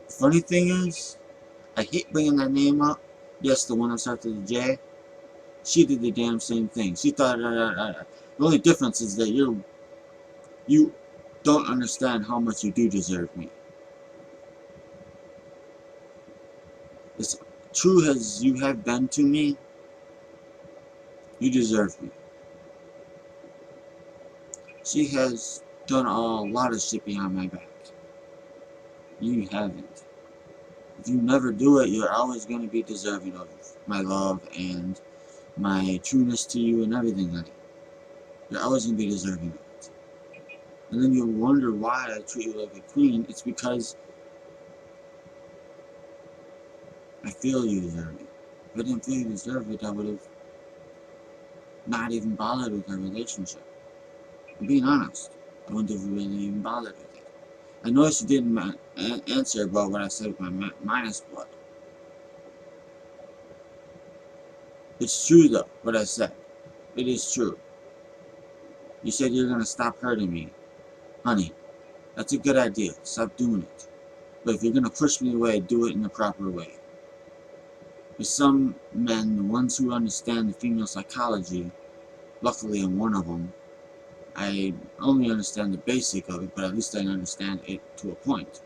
The funny thing is, I hate bringing that name up. Yes, the one that starts with a J. She did the damn same thing. She thought, the only difference is that you don't understand how much you do deserve me. As true as you have been to me, you deserve me. She has done a lot of shit behind my back. You haven't. If you never do it, you're always going to be deserving of my love and my trueness to you and everything like that. You're always going to be deserving of it. And then you'll wonder why I treat you like a queen. It's because I feel you deserve it. If I didn't feel you deserve it, I would have not even bothered with our relationship. I'm being honest. I wouldn't have really even bothered with it. I noticed you didn't answer about what I said with my minus blood. It's true though, what I said. It is true. You said you're gonna stop hurting me. Honey, That's a good idea. Stop doing it. But if you're going to push me away, do it in the proper way. There's some men, the ones who understand the female psychology, luckily I'm one of them, I only understand the basic of it, but at least I understand it to a point.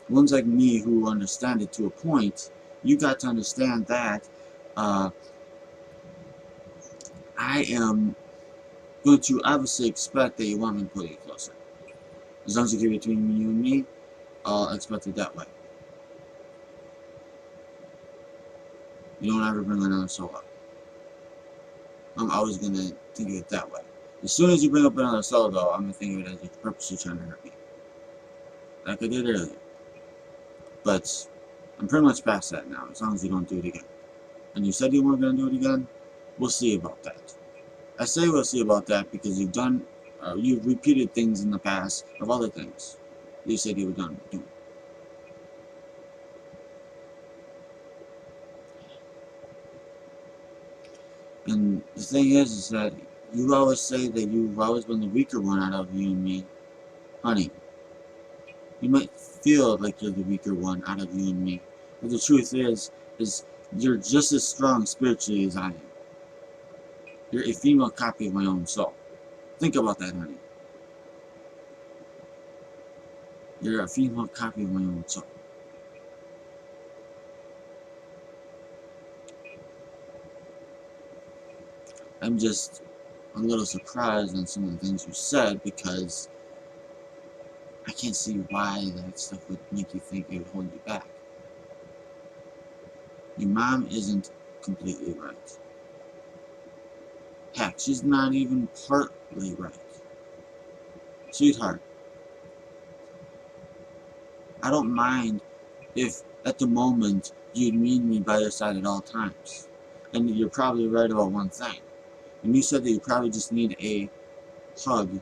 Ones like me who understand it to a point, you got to understand that I am going to obviously expect that you want me to pull you closer. As long as you keep it between you and me, I'll expect it that way. You don't ever bring another soul up. I'm always going to think of it that way. As soon as you bring up another soul, though, I'm going to think of it as you're purposely trying to hurt me. Like I did earlier. But I'm pretty much past that now, as long as you don't do it again. And you said you weren't going to do it again? We'll see about that. I say we'll see about that because you've repeated things in the past of other things you said you were done doing. And the thing is that you always say that you've always been the weaker one out of you and me. Honey, you might feel like you're the weaker one out of you and me. But the truth is you're just as strong spiritually as I am. You're a female copy of my own soul. Think about that, honey. You're a female copy of my own soul. I'm just a little surprised on some of the things you said because I can't see why that stuff would make you think it would hold you back. Your mom isn't completely right. Heck, she's not even partly right. Sweetheart, I don't mind if at the moment you'd need me by your side at all times. And you're probably right about one thing. When you said that you probably just need a hug,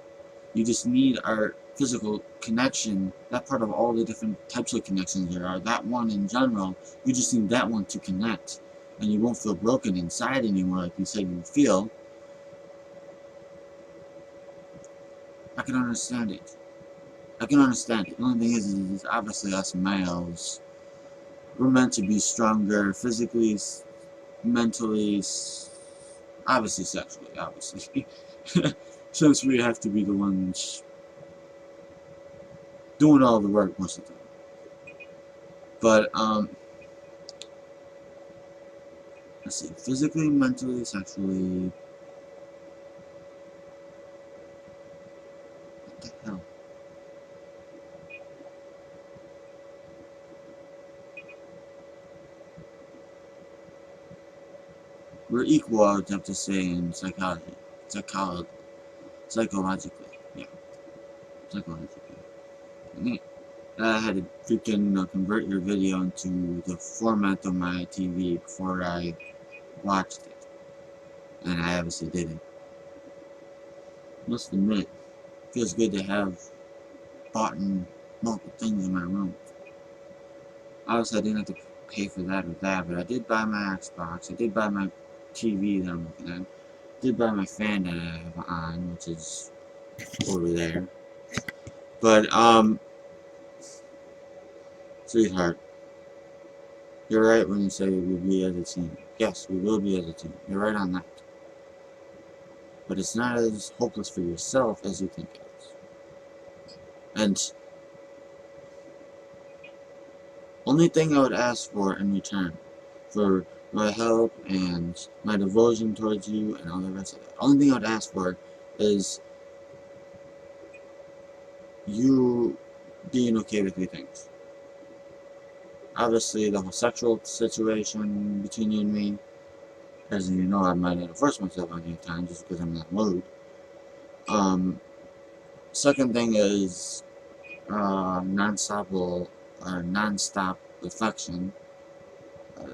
you just need our physical connection, that part of all the different types of connections there are, that one in general, you just need that one to connect. And you won't feel broken inside anymore like you said you feel. I can understand it. I can understand it. The only thing is obviously us males, we're meant to be stronger physically, mentally, obviously sexually, obviously. Since we have to be the ones doing all the work most of the time. But, let's see, physically, mentally, sexually, what the hell? We're equal, I would have to say, in psychologically, yeah, psychologically. I had to freaking convert your video into the format of my TV before I watched it, and I obviously did it. Must admit, it feels good to have bought multiple things in my room. Obviously, I didn't have to pay for that or that, but I did buy my Xbox, I did buy my TV that I'm looking at, I did buy my fan that I have on, which is over there. But, sweetheart, you're right when you say we'll be as a team. Yes, we will be as a team. You're right on that. But it's not as hopeless for yourself as you think it is. And only thing I would ask for in return for my help and my devotion towards you and all the rest of it, only thing I would ask for is you being okay with 3 things. Obviously, the whole sexual situation between you and me, as you know, I might have forced myself on you at times just because I'm in that mood. Second thing is non-stop affection.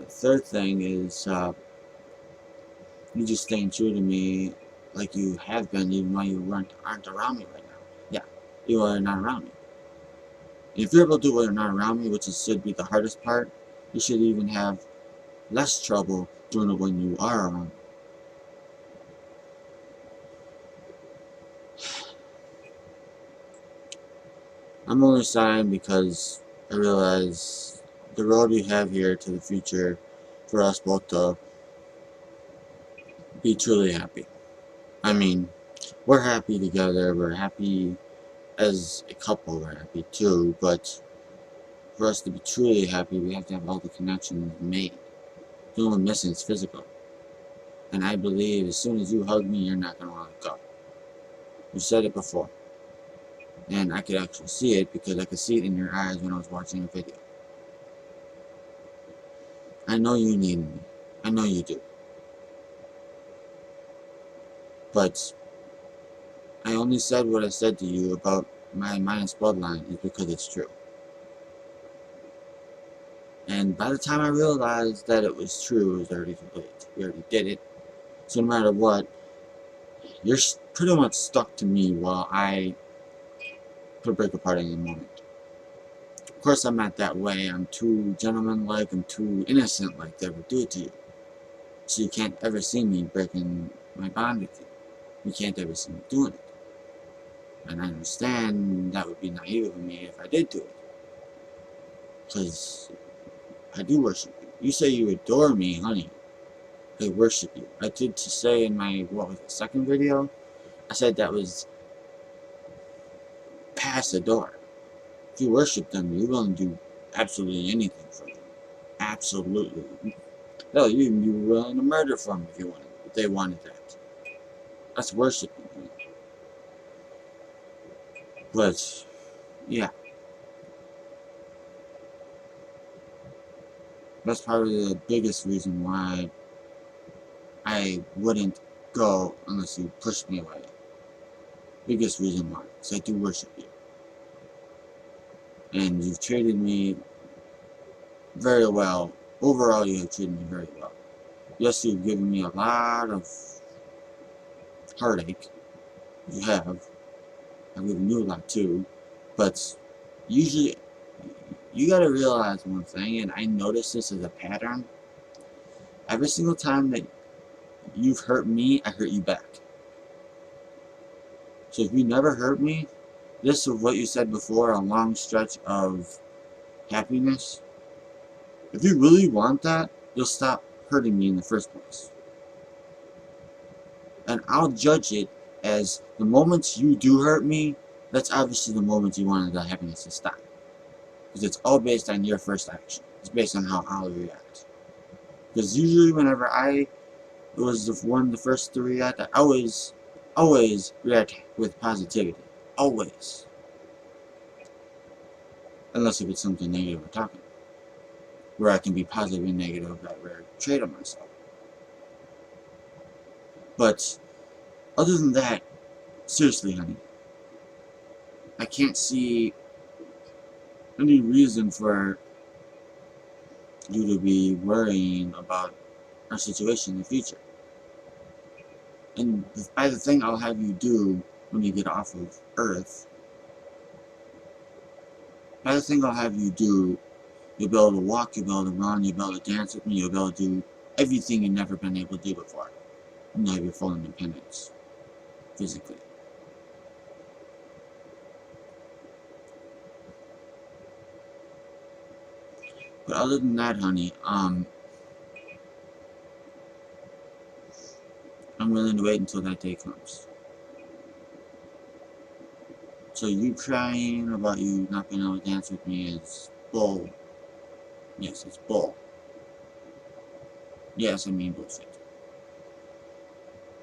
Third thing is you just staying true to me like you have been even while you aren't around me right now. Yeah, you are not around me. And if you're able to do it while you're not around me, which should be the hardest part, you should even have less trouble doing it when you are around me. I'm only sighing because I realize the road we have here to the future for us both to be truly happy. I mean, we're happy together, we're happy as a couple, we're happy too, but for us to be truly happy, we have to have all the connections made. The only missing is physical. And I believe as soon as you hug me, you're not going to want to go. You said it before. And I could actually see it because I could see it in your eyes when I was watching a video. I know you need me. I know you do. But I only said what I said to you about my minus bloodline is because it's true. And by the time I realized that it was true, it was already too late. We already did it. So no matter what, you're pretty much stuck to me while I could break apart at any moment. Of course, I'm not that way. I'm too gentlemanlike. I'm too innocent-like to ever do it to you. So you can't ever see me breaking my bond with you. You can't ever see me doing it. And I understand that would be naive of me if I did do it. Because I do worship you. You say you adore me, honey. I worship you. I did to say in my, what was the second video? I said that was past adore. If you worship them, you're willing to do absolutely anything for them. Absolutely. Hell, you'd even be willing to murder for them if you wanted, if they wanted that. That's worshiping. But, yeah. That's probably the biggest reason why I wouldn't go unless you pushed me away. Biggest reason why. Because I do worship you. And you've treated me very well. Overall, you have treated me very well. Yes, you've given me a lot of heartache. You have. I've given you a lot too. But usually, you gotta realize one thing, and I notice this as a pattern. Every single time that you've hurt me, I hurt you back. So if you never hurt me, this is what you said before, a long stretch of happiness. If you really want that, you'll stop hurting me in the first place. And I'll judge it as the moments you do hurt me, that's obviously the moments you wanted the happiness to stop. Because it's all based on your first action. It's based on how I'll react. Because usually whenever I was the first to react, I always react with positivity. Always. Unless if it's something negative we're talking about. Where I can be positive and negative, that rare trait of myself. But other than that, seriously, honey, I can't see any reason for you to be worrying about our situation in the future. And by the thing I'll have you do when you get off of Earth, by the thing I'll have you do, you'll be able to walk, you'll be able to run, you'll be able to dance with me, you'll be able to do everything you've never been able to do before. And you'll have your full independence, physically. But other than that, honey, I'm willing to wait until that day comes. So you crying about you not being able to dance with me is bull. Yes, it's bull. Yes, I mean bullshit.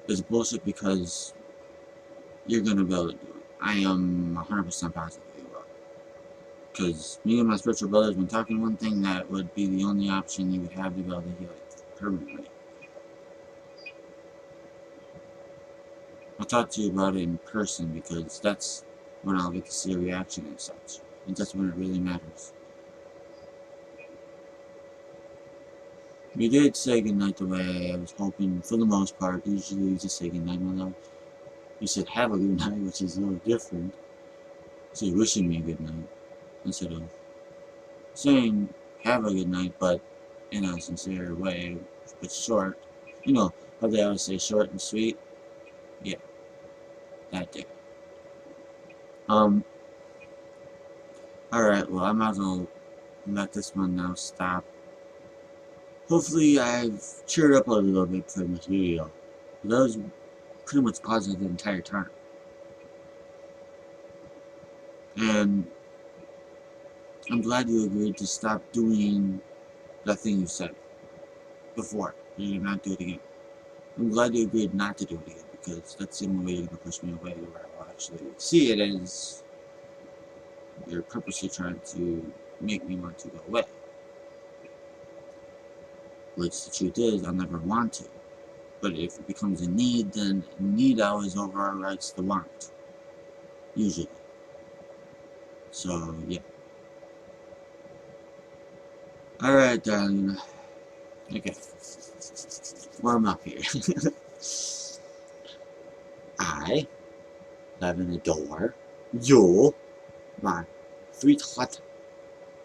It's bullshit because you're gonna be able to do it. I am 100% positive you will. Because me and my spiritual brothers have been talking one thing that would be the only option you would have to be able to heal it permanently. I'll talk to you about it in person because that's when I'll get to see a reaction and such. And that's when it really matters. You did say goodnight the way I was hoping for the most part. Usually you just say goodnight, my love. You said have a good night, which is a little different. So you're wishing me a good night instead of saying have a good night, but in a sincere way, but short. You know how they always say short and sweet? Yeah, that day. Alright, well, I might as well let this one now stop. Hopefully, I've cheered up a little bit for this video. That was pretty much positive the entire time. And I'm glad you agreed to stop doing that thing you said before. You did not do it again. I'm glad you agreed not to do it again, because that's the only way you're going to push me away, where I'll actually see it as you're purposely trying to make me want to go away. Which the truth is, I'll never want to. But if it becomes a need, then need always overrides the want. Usually. So, yeah. Alright, darling. Okay. Warm up here. I live and adore you, my sweetheart,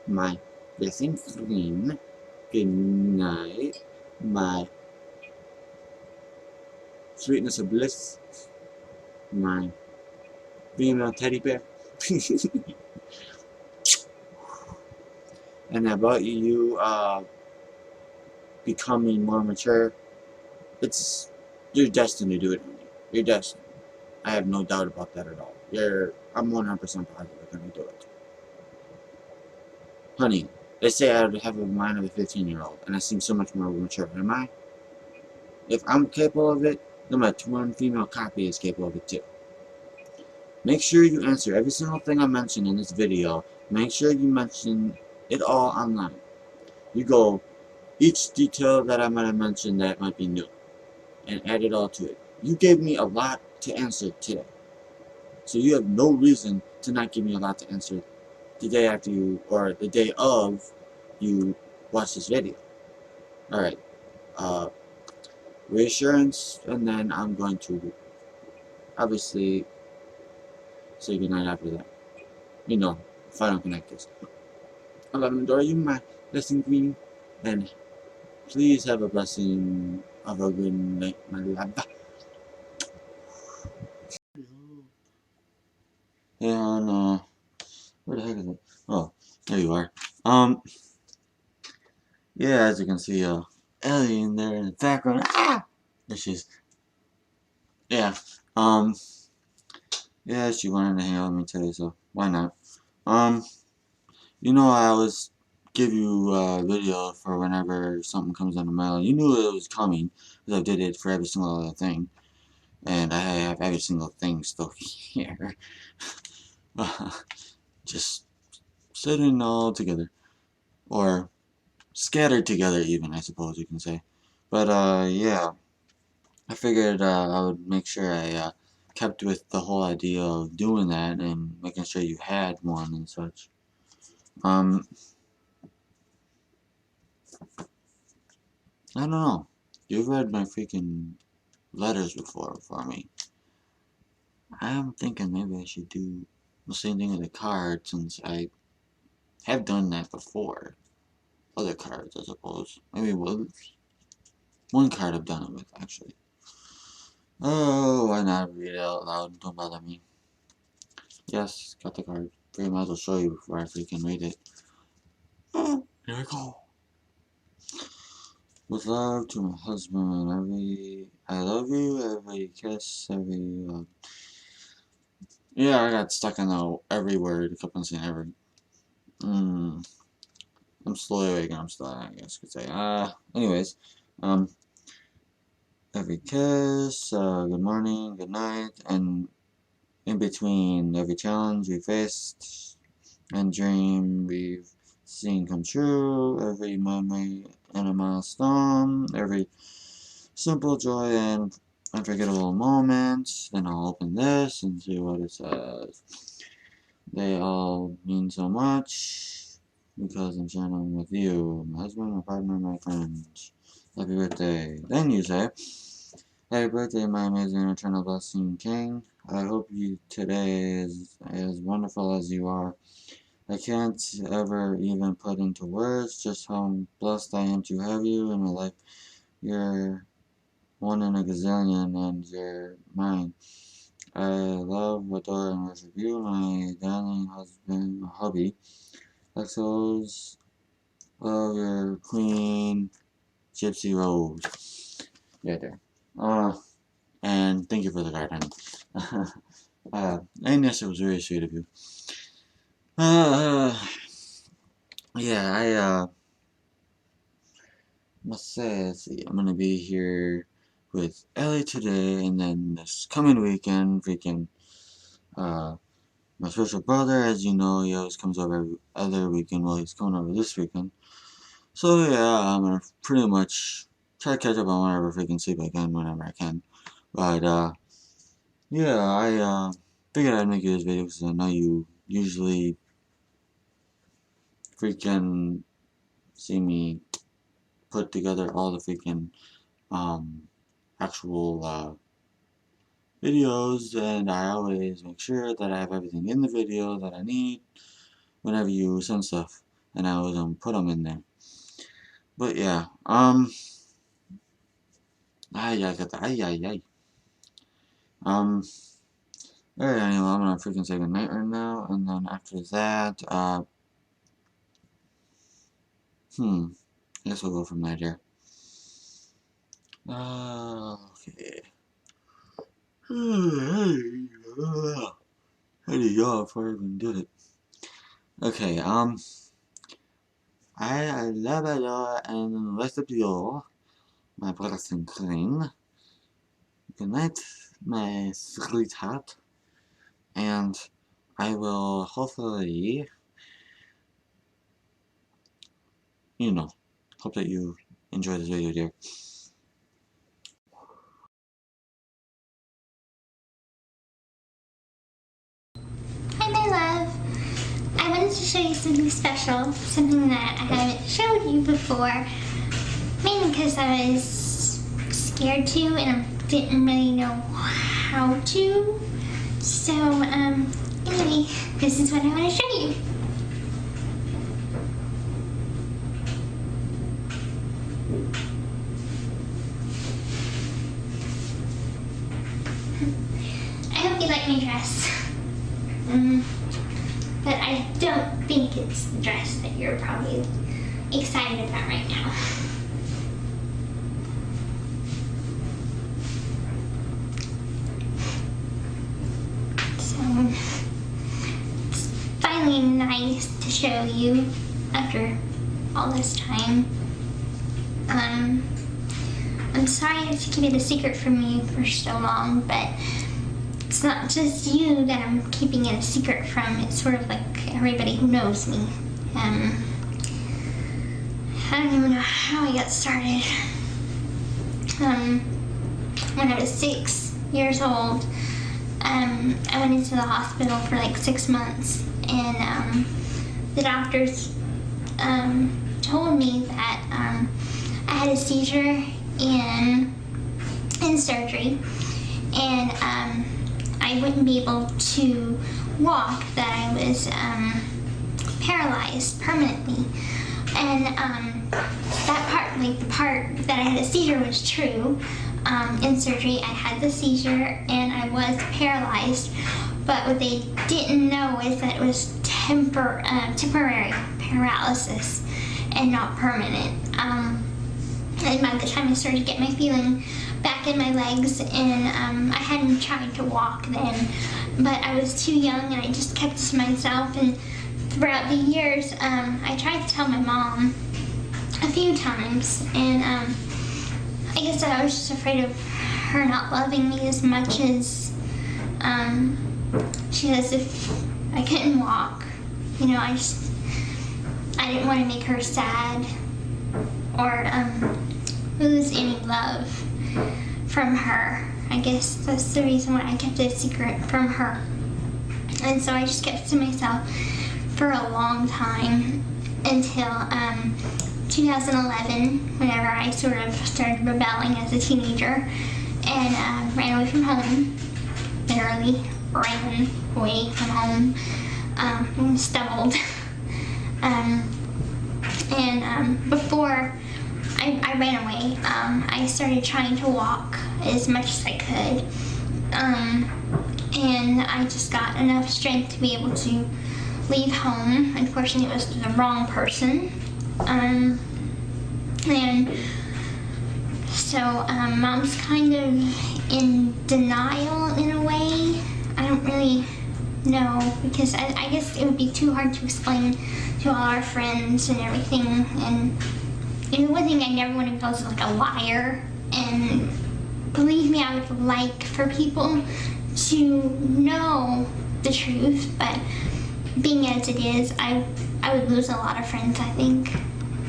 my blessing friend. Good night, my sweetness of bliss, my female teddy bear. And about you becoming more mature, you're destined to do it, honey. You're destined. I have no doubt about that at all. I'm 100% positive you're gonna do it. Honey, they say I have a mind of a 15-year-old, and I seem so much more mature. Am I? If I'm capable of it, then my twin female copy is capable of it too. Make sure you answer every single thing I mentioned in this video. Make sure you mention it all online. You go each detail that I might have mentioned that might be new, and add it all to it. You gave me a lot to answer today, so you have no reason to not give me a lot to answer the day after you, or the day of you watch this video. Alright, reassurance, and then I'm going to obviously say goodnight after that. You know, if I don't connect this. I love and adore you, my blessing queen, and please have a blessing of a good night, my love. And, where the heck is it? Oh, there you are. Yeah, as you can see, Ellie in there in the background. Ah! There she is. Yeah, yeah, she wanted to hang out with me today, so why not? You know, I always give you a video for whenever something comes in the mail. You knew it was coming, because I did it for every single other thing. And I have every single thing still here. Just sitting all together. Or scattered together even, I suppose you can say. But, yeah. I figured I would make sure I kept with the whole idea of doing that and making sure you had one and such. I don't know. You've read my freaking letters before for me. I'm thinking maybe I should do the same thing with the cards, since I have done that before. Other cards, I suppose. Maybe one card I've done it with, actually. Oh, why not read it out loud? Don't bother me. Yes, got the card. Pretty might as well show you before I freaking read it. Oh, here we go. With love to my husband, I love you, every kiss, every, yeah, I got stuck in the every word, kept on saying every, I'm slowly awakening, I'm still, I guess you could say, anyways, every kiss, good morning, good night, and in between every challenge we faced, and dream we've seen come true, every memory and a milestone, every simple joy and unforgettable moments. Then I'll open this and see what it says. They all mean so much because I'm sharing them with you, my husband, my partner, my friends. Happy birthday. Then you say, happy birthday, my amazing eternal blessing king. I hope you today is as wonderful as you are. I can't ever even put into words just how blessed I am to have you in my life. You're one in a gazillion, and you're mine. I love, adore, and worship you, my darling hubby. Exos, love your queen, Gypsy Rose. Yeah, there. And thank you for the garden. And yes, it was very sweet of you. Yeah, I must say, let's see, I'm gonna be here with Ellie today, and then this coming weekend, freaking, my spiritual brother, as you know, he always comes over every other weekend. Well, he's coming over this weekend. So yeah, I'm gonna pretty much try to catch up on whenever freaking sleep I can, whenever I can. But yeah, I figured I'd make you this video because I know you usually freaking see me put together all the freaking actual videos, and I always make sure that I have everything in the video that I need whenever you send stuff, and I always put them in there. But yeah, alright, anyway, I'm gonna freaking say goodnight right now, and then after that, I guess we'll go from there, dear. Okay. I had to yawn before I even did it. Okay, I love you and the rest of you, my brothers and queen. Good night, my sweetheart. And I will hopefully, hope that you enjoy this video, dear. Hi, my love. I wanted to show you something special, something that I haven't showed you before, mainly because I was scared to and I didn't really know how to. So, anyway, this is what I want to show you. I hope you like my dress. But I don't think it's the dress that you're probably excited about right now. So, it's finally nice to show you after all this time. I'm sorry I had to keep it a secret from you for so long, but it's not just you that I'm keeping it a secret from. It's sort of like everybody who knows me. I don't even know how I got started. When I was 6 years old, I went into the hospital for like 6 months, and the doctors told me that I had a seizure in surgery, and I wouldn't be able to walk, that I was paralyzed permanently. And that part, like the part that I had a seizure, was true. In surgery, I had the seizure and I was paralyzed, but what they didn't know is that it was temporary paralysis and not permanent. And by the time I started to get my feeling back in my legs, and I hadn't tried to walk then, but I was too young and I just kept it to myself. And throughout the years, I tried to tell my mom a few times, and I guess I was just afraid of her not loving me as much as she does if I couldn't walk. You know, I didn't want to make her sad or lose any love from her. I guess that's the reason why I kept it a secret from her. And so I just kept it to myself for a long time until 2011, whenever I sort of started rebelling as a teenager and ran away from home. Literally ran away from home and stumbled. Before I ran away, I started trying to walk as much as I could, And I just got enough strength to be able to leave home. Unfortunately, it was the wrong person. And so Mom's kind of in denial in a way. I don't really know, because I guess it would be too hard to explain to all our friends and everything. And the one thing I never want to feel is like a liar. And believe me, I would like for people to know the truth, but being as it is, I would lose a lot of friends, I think.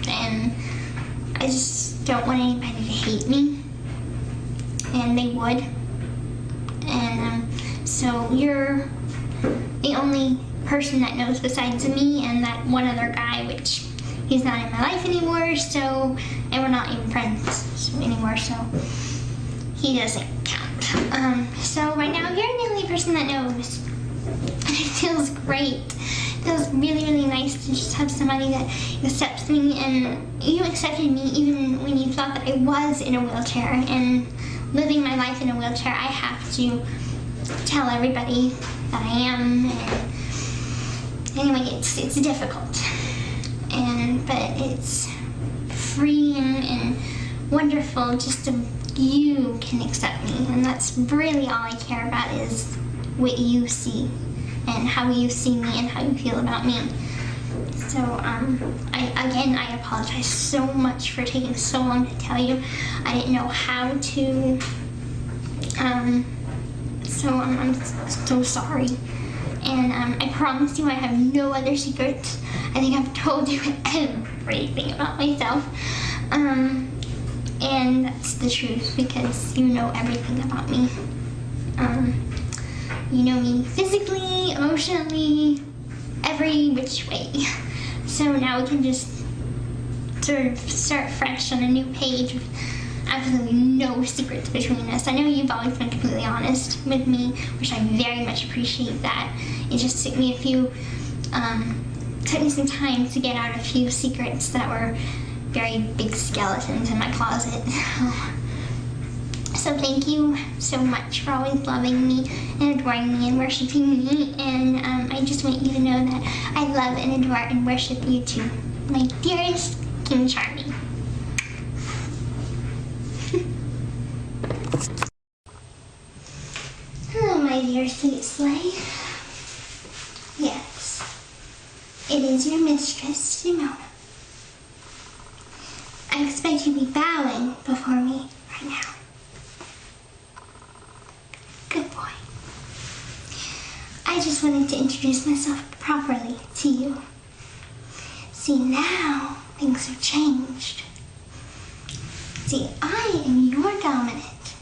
And I just don't want anybody to hate me, and they would. And so you're the only person that knows besides me and that one other guy, which he's not in my life anymore, so, and we're not even friends anymore, so he doesn't count. So right now you're the only person that knows. And it feels great. It feels really, really nice to just have somebody that accepts me, and you accepted me even when you thought that I was in a wheelchair, and living my life in a wheelchair, I have to tell everybody that I am. And anyway, it's difficult, but it's freeing and wonderful just to you can accept me, and that's really all I care about, is what you see and how you see me and how you feel about me. So I apologize so much for taking so long to tell you. I didn't know how to, so I'm so sorry. And I promise you I have no other secrets. I think I've told you everything about myself. And that's the truth, because you know everything about me. You know me physically, emotionally, every which way. So now we can just sort of start fresh on a new page with absolutely no secrets between us. I know you've always been completely honest with me, which I very much appreciate that. It just took me some time to get out a few secrets that were very big skeletons in my closet. So thank you so much for always loving me and adoring me and worshiping me. And I just want you to know that I love and adore and worship you too, my dearest King Charming. Hello, my dear sweet slave. Yes, it is your mistress, Demona. I expect you to be bowing before me right now. Good boy. I just wanted to introduce myself properly to you. See, now things have changed. See, I am your dominant.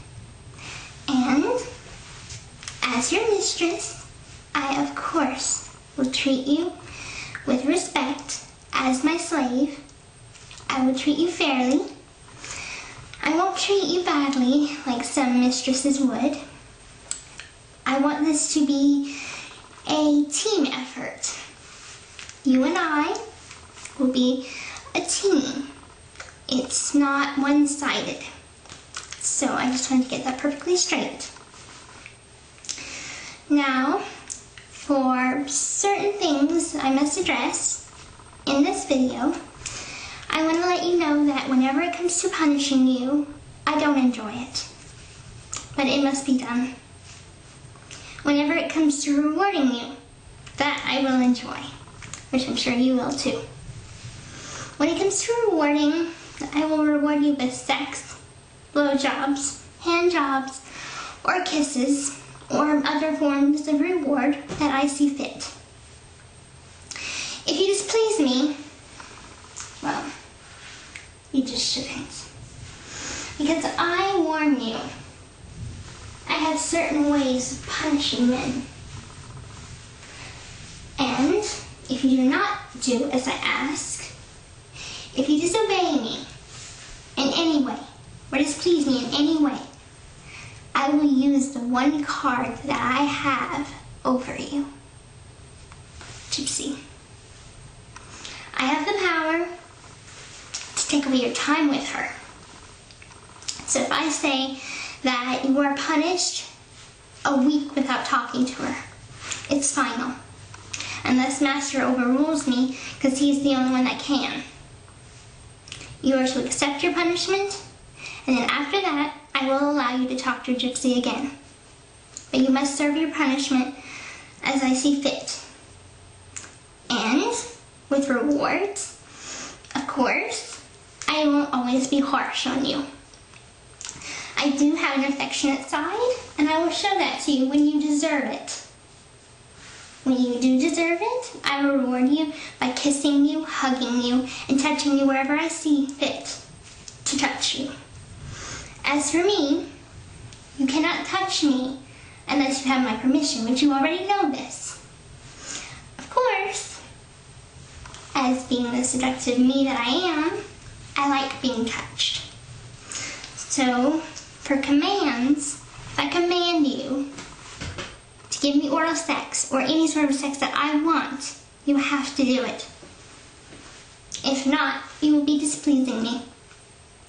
And as your mistress, I of course will treat you with respect as my slave. I will treat you fairly. I won't treat you badly like some mistresses would. I want this to be a team effort. You and I will be a team. It's not one-sided. So I just wanted to get that perfectly straight. Now, for certain things I must address in this video, I want to let you know that whenever it comes to punishing you, I don't enjoy it. But it must be done. Whenever it comes to rewarding you, that I will enjoy, which I'm sure you will too. When it comes to rewarding, I will reward you with sex, blowjobs, hand jobs, or kisses, or other forms of reward that I see fit. If you displease me, well, you just shouldn't. Because I warn you, I have certain ways of punishing men. And if you do not do as I ask, if you disobey me in any way, or displease me in any way, I will use the one card that I have over you. Gypsy. I have the power to take away your time with her. So if I say that you are punished a week without talking to her. It's final. Unless Master overrules me, because he's the only one that can. You are to accept your punishment, and then after that, I will allow you to talk to Gypsy again. But you must serve your punishment as I see fit. And with rewards, of course, I won't always be harsh on you. I do have an affectionate side, and I will show that to you when you deserve it. When you do deserve it, I will reward you by kissing you, hugging you, and touching you wherever I see fit to touch you. As for me, you cannot touch me unless you have my permission, which you already know this. Of course, as being the seductive me that I am, I like being touched. So, for commands, if I command you to give me oral sex or any sort of sex that I want, you have to do it. If not, you will be displeasing me.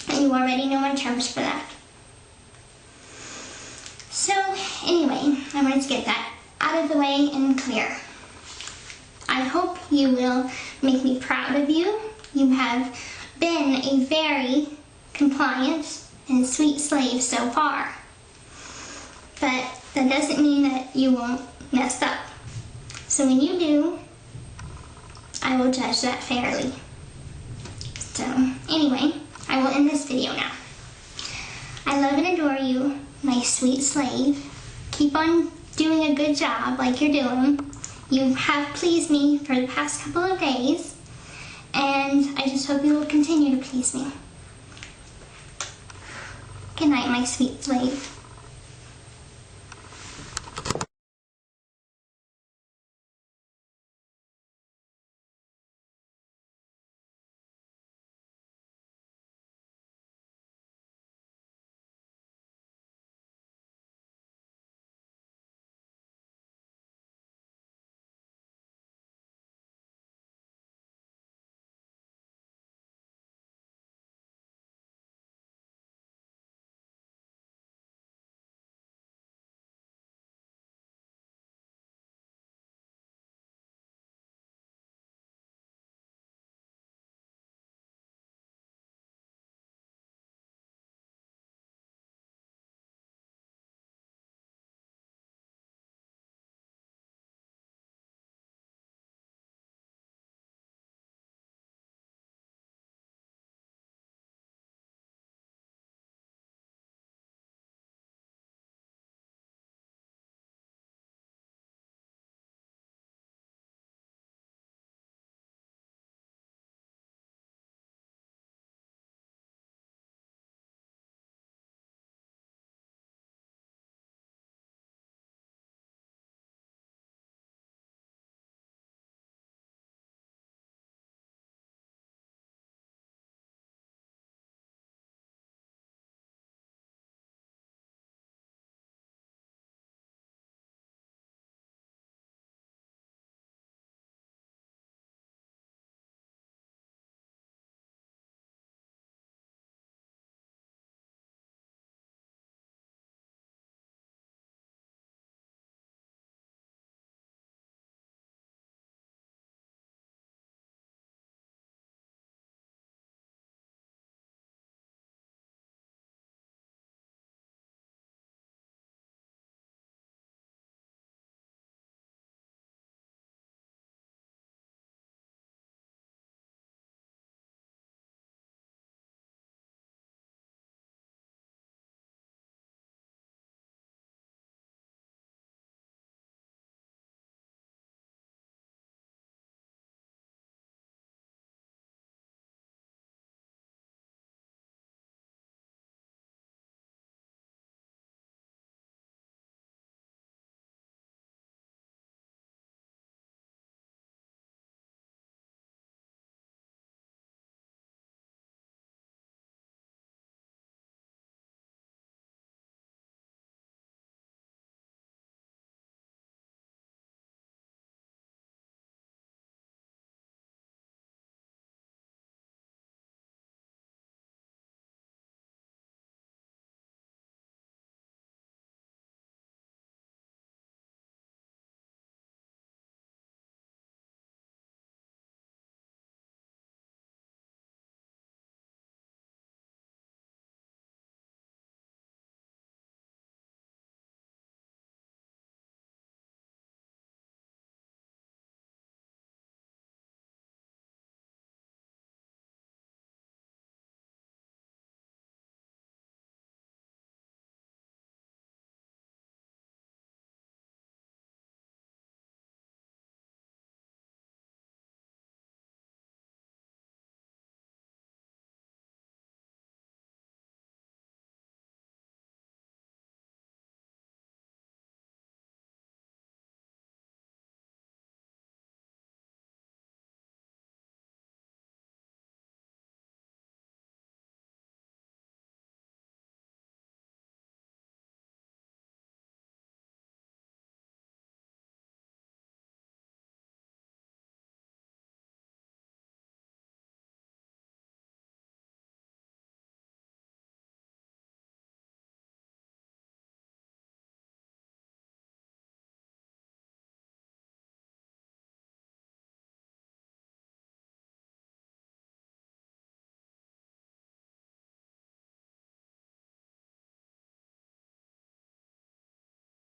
And you already know my terms for that. So, anyway, I wanted to get that out of the way and clear. I hope you will make me proud of you. You have been a very compliant and sweet slave so far. But that doesn't mean that you won't mess up. So when you do, I will judge that fairly. So, anyway, I will end this video now. I love and adore you, my sweet slave. Keep on doing a good job like you're doing. You have pleased me for the past couple of days, and I just hope you will continue to please me. Good night, my sweet slave.